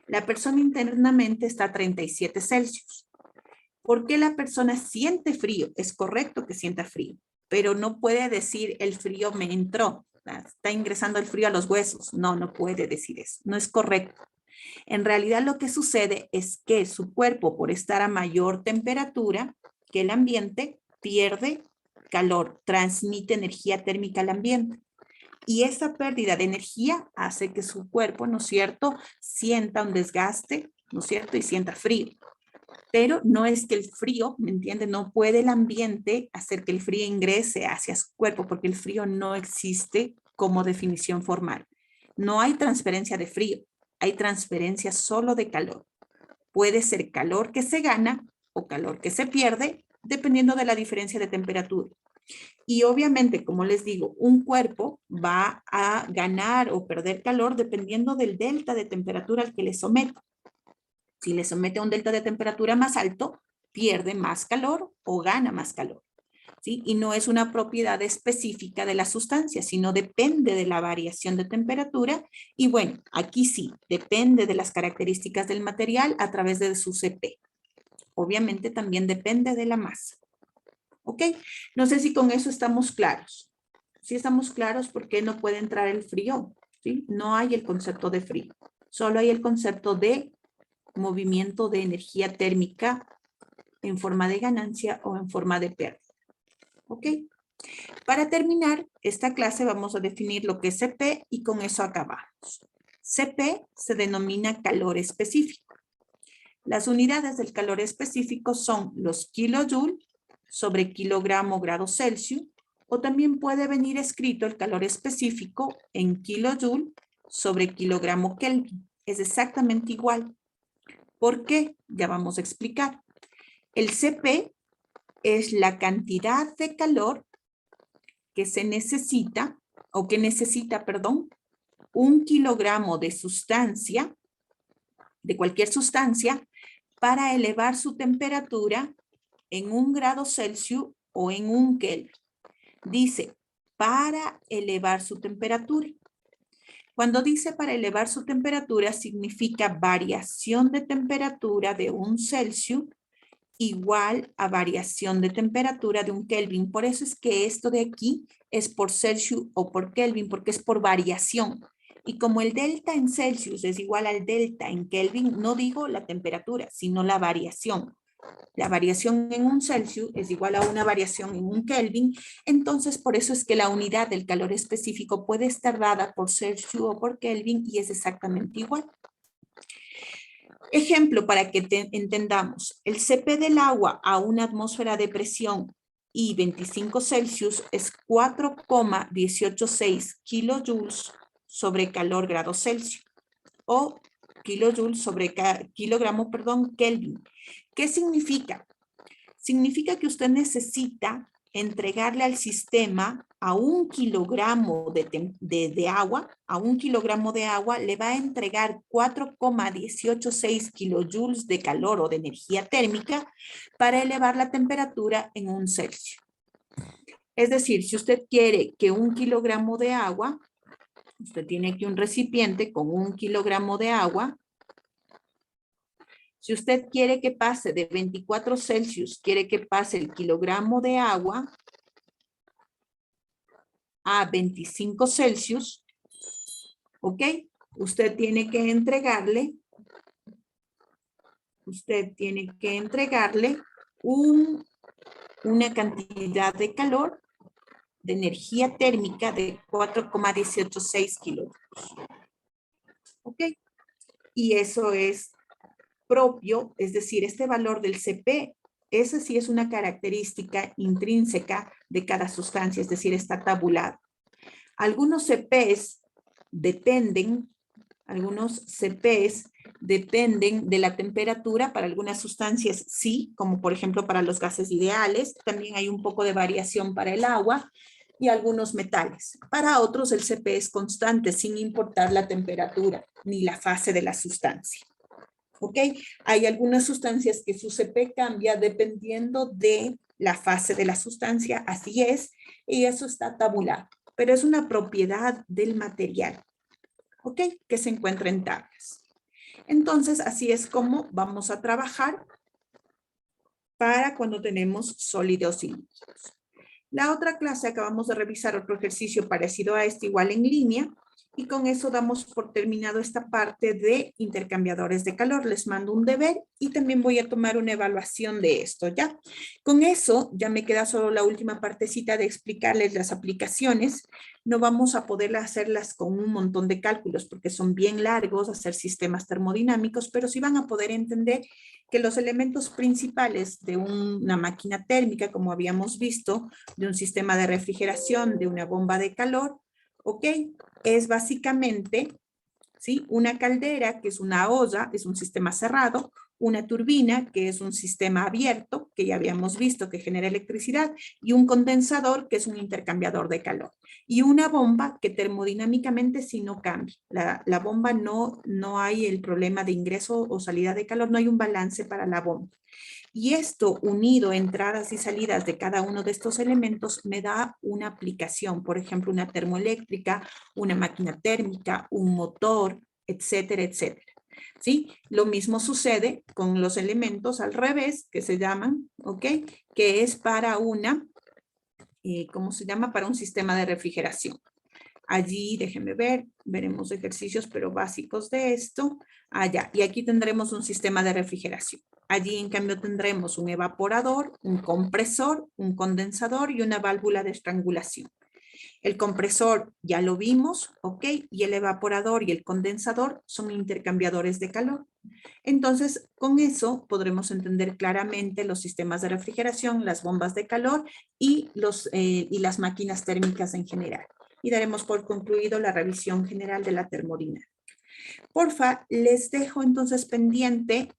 La persona internamente está a 37 Celsius. ¿Por qué la persona siente frío? Es correcto que sienta frío, pero no puede decir el frío me entró. Está ingresando el frío a los huesos. No, no puede decir eso. No es correcto. En realidad lo que sucede es que su cuerpo, por estar a mayor temperatura que el ambiente, pierde calor, transmite energía térmica al ambiente. Y esa pérdida de energía hace que su cuerpo, ¿no es cierto?, sienta un desgaste, ¿no es cierto?, y sienta frío. Pero no es que el frío, ¿me entiende? No puede el ambiente hacer que el frío ingrese hacia su cuerpo, porque el frío no existe como definición formal. No hay transferencia de frío, hay transferencia solo de calor. Puede ser calor que se gana o calor que se pierde, dependiendo de la diferencia de temperatura. Y obviamente, como les digo, un cuerpo va a ganar o perder calor dependiendo del delta de temperatura al que le someta. Si le somete a un delta de temperatura más alto, pierde más calor o gana más calor, ¿sí? Y no es una propiedad específica de la sustancia, sino depende de la variación de temperatura. Y bueno, aquí sí, depende de las características del material a través de su CP. Obviamente también depende de la masa. ¿Ok? No sé si con eso estamos claros. Si estamos claros, ¿por qué no puede entrar el frío? ¿Sí? No hay el concepto de frío. Solo hay el concepto de movimiento de energía térmica en forma de ganancia o en forma de pérdida. ¿Ok? Para terminar esta clase vamos a definir lo que es CP y con eso acabamos. CP se denomina calor específico. Las unidades del calor específico son los kilojoule sobre kilogramo grado Celsius, o también puede venir escrito el calor específico en kilojoule sobre kilogramo Kelvin. Es exactamente igual. ¿Por qué? Ya vamos a explicar. El CP es la cantidad de calor que se necesita, o que necesita, perdón, un kilogramo de sustancia, de cualquier sustancia, para elevar su temperatura en 1 grado Celsius o en 1 Kelvin. Dice, para elevar su temperatura. Cuando dice para elevar su temperatura, significa variación de temperatura de 1 Celsius igual a variación de temperatura de 1 Kelvin. Por eso es que esto de aquí es por Celsius o por Kelvin, porque es por variación. Y como el delta en Celsius es igual al delta en Kelvin, no digo la temperatura, sino la variación. La variación en 1 Celsius es igual a una variación en 1 Kelvin, entonces por eso es que la unidad del calor específico puede estar dada por Celsius o por Kelvin y es exactamente igual. Ejemplo para que entendamos, el CP del agua a una atmósfera de presión y 25 Celsius es 4,186 kilojoules sobre calor grado Celsius o kilojoules sobre kilogramo, perdón, Kelvin. ¿Qué significa? Significa que usted necesita entregarle al sistema a 1 kilogramo de agua, a 1 kilogramo de agua le va a entregar 4,186 kilojoules de calor o de energía térmica para elevar la temperatura en 1 Celsius. Es decir, si usted quiere que 1 kilogramo de agua, usted tiene aquí un recipiente con 1 kilogramo de agua. Si usted quiere que pase de 24 Celsius, quiere que pase el kilogramo de agua a 25 Celsius, ¿ok? Usted tiene que entregarle una cantidad de calor, de energía térmica de 4,186 kilojoules. ¿Ok? Y eso es propio, es decir, este valor del CP, esa sí es una característica intrínseca de cada sustancia, es decir, está tabulado. Algunos CPs dependen de la temperatura, para algunas sustancias sí, como por ejemplo para los gases ideales, también hay un poco de variación para el agua y algunos metales. Para otros el CP es constante sin importar la temperatura ni la fase de la sustancia. ¿Ok? Hay algunas sustancias que su CP cambia dependiendo de la fase de la sustancia, así es, y eso está tabulado, pero es una propiedad del material, ¿ok? Que se encuentra en tablas. Entonces, así es como vamos a trabajar para cuando tenemos sólidos y líquidos. La otra clase acabamos de revisar otro ejercicio parecido a este, igual en línea, y con eso damos por terminado esta parte de intercambiadores de calor. Les mando un deber y también voy a tomar una evaluación de esto, ¿ya? Con eso ya me queda solo la última partecita de explicarles las aplicaciones. No vamos a poder hacerlas con un montón de cálculos porque son bien largos, hacer sistemas termodinámicos, pero sí van a poder entender que los elementos principales de una máquina térmica, como habíamos visto, de un sistema de refrigeración, de una bomba de calor, ¿ok? Es básicamente, ¿sí? Una caldera, que es una olla, es un sistema cerrado, una turbina, que es un sistema abierto, que ya habíamos visto que genera electricidad, y un condensador, que es un intercambiador de calor. Y una bomba que termodinámicamente sí no cambia. La bomba no hay el problema de ingreso o salida de calor, no hay un balance para la bomba. Y esto unido, entradas y salidas de cada uno de estos elementos, me da una aplicación, por ejemplo, una termoeléctrica, una máquina térmica, un motor, etcétera, etcétera. ¿Sí? Lo mismo sucede con los elementos al revés, que se llaman, ¿ok? Que es para una, ¿cómo se llama? Para un sistema de refrigeración. Allí, déjenme ver, veremos ejercicios, pero básicos de esto. Allá, y aquí tendremos un sistema de refrigeración. Allí, en cambio, tendremos un evaporador, un compresor, un condensador y una válvula de estrangulación. El compresor ya lo vimos, ¿ok? Y el evaporador y el condensador son intercambiadores de calor. Entonces, con eso podremos entender claramente los sistemas de refrigeración, las bombas de calor y las máquinas térmicas en general. Y daremos por concluido la revisión general de la termodinámica. Porfa, les dejo entonces pendiente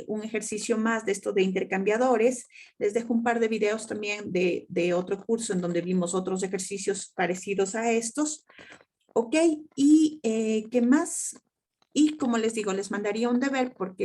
un ejercicio más de esto de intercambiadores. Les dejo un par de videos también de otro curso en donde vimos otros ejercicios parecidos a estos. ¿Ok? Y ¿qué más? Y como les digo, les mandaría un deber porque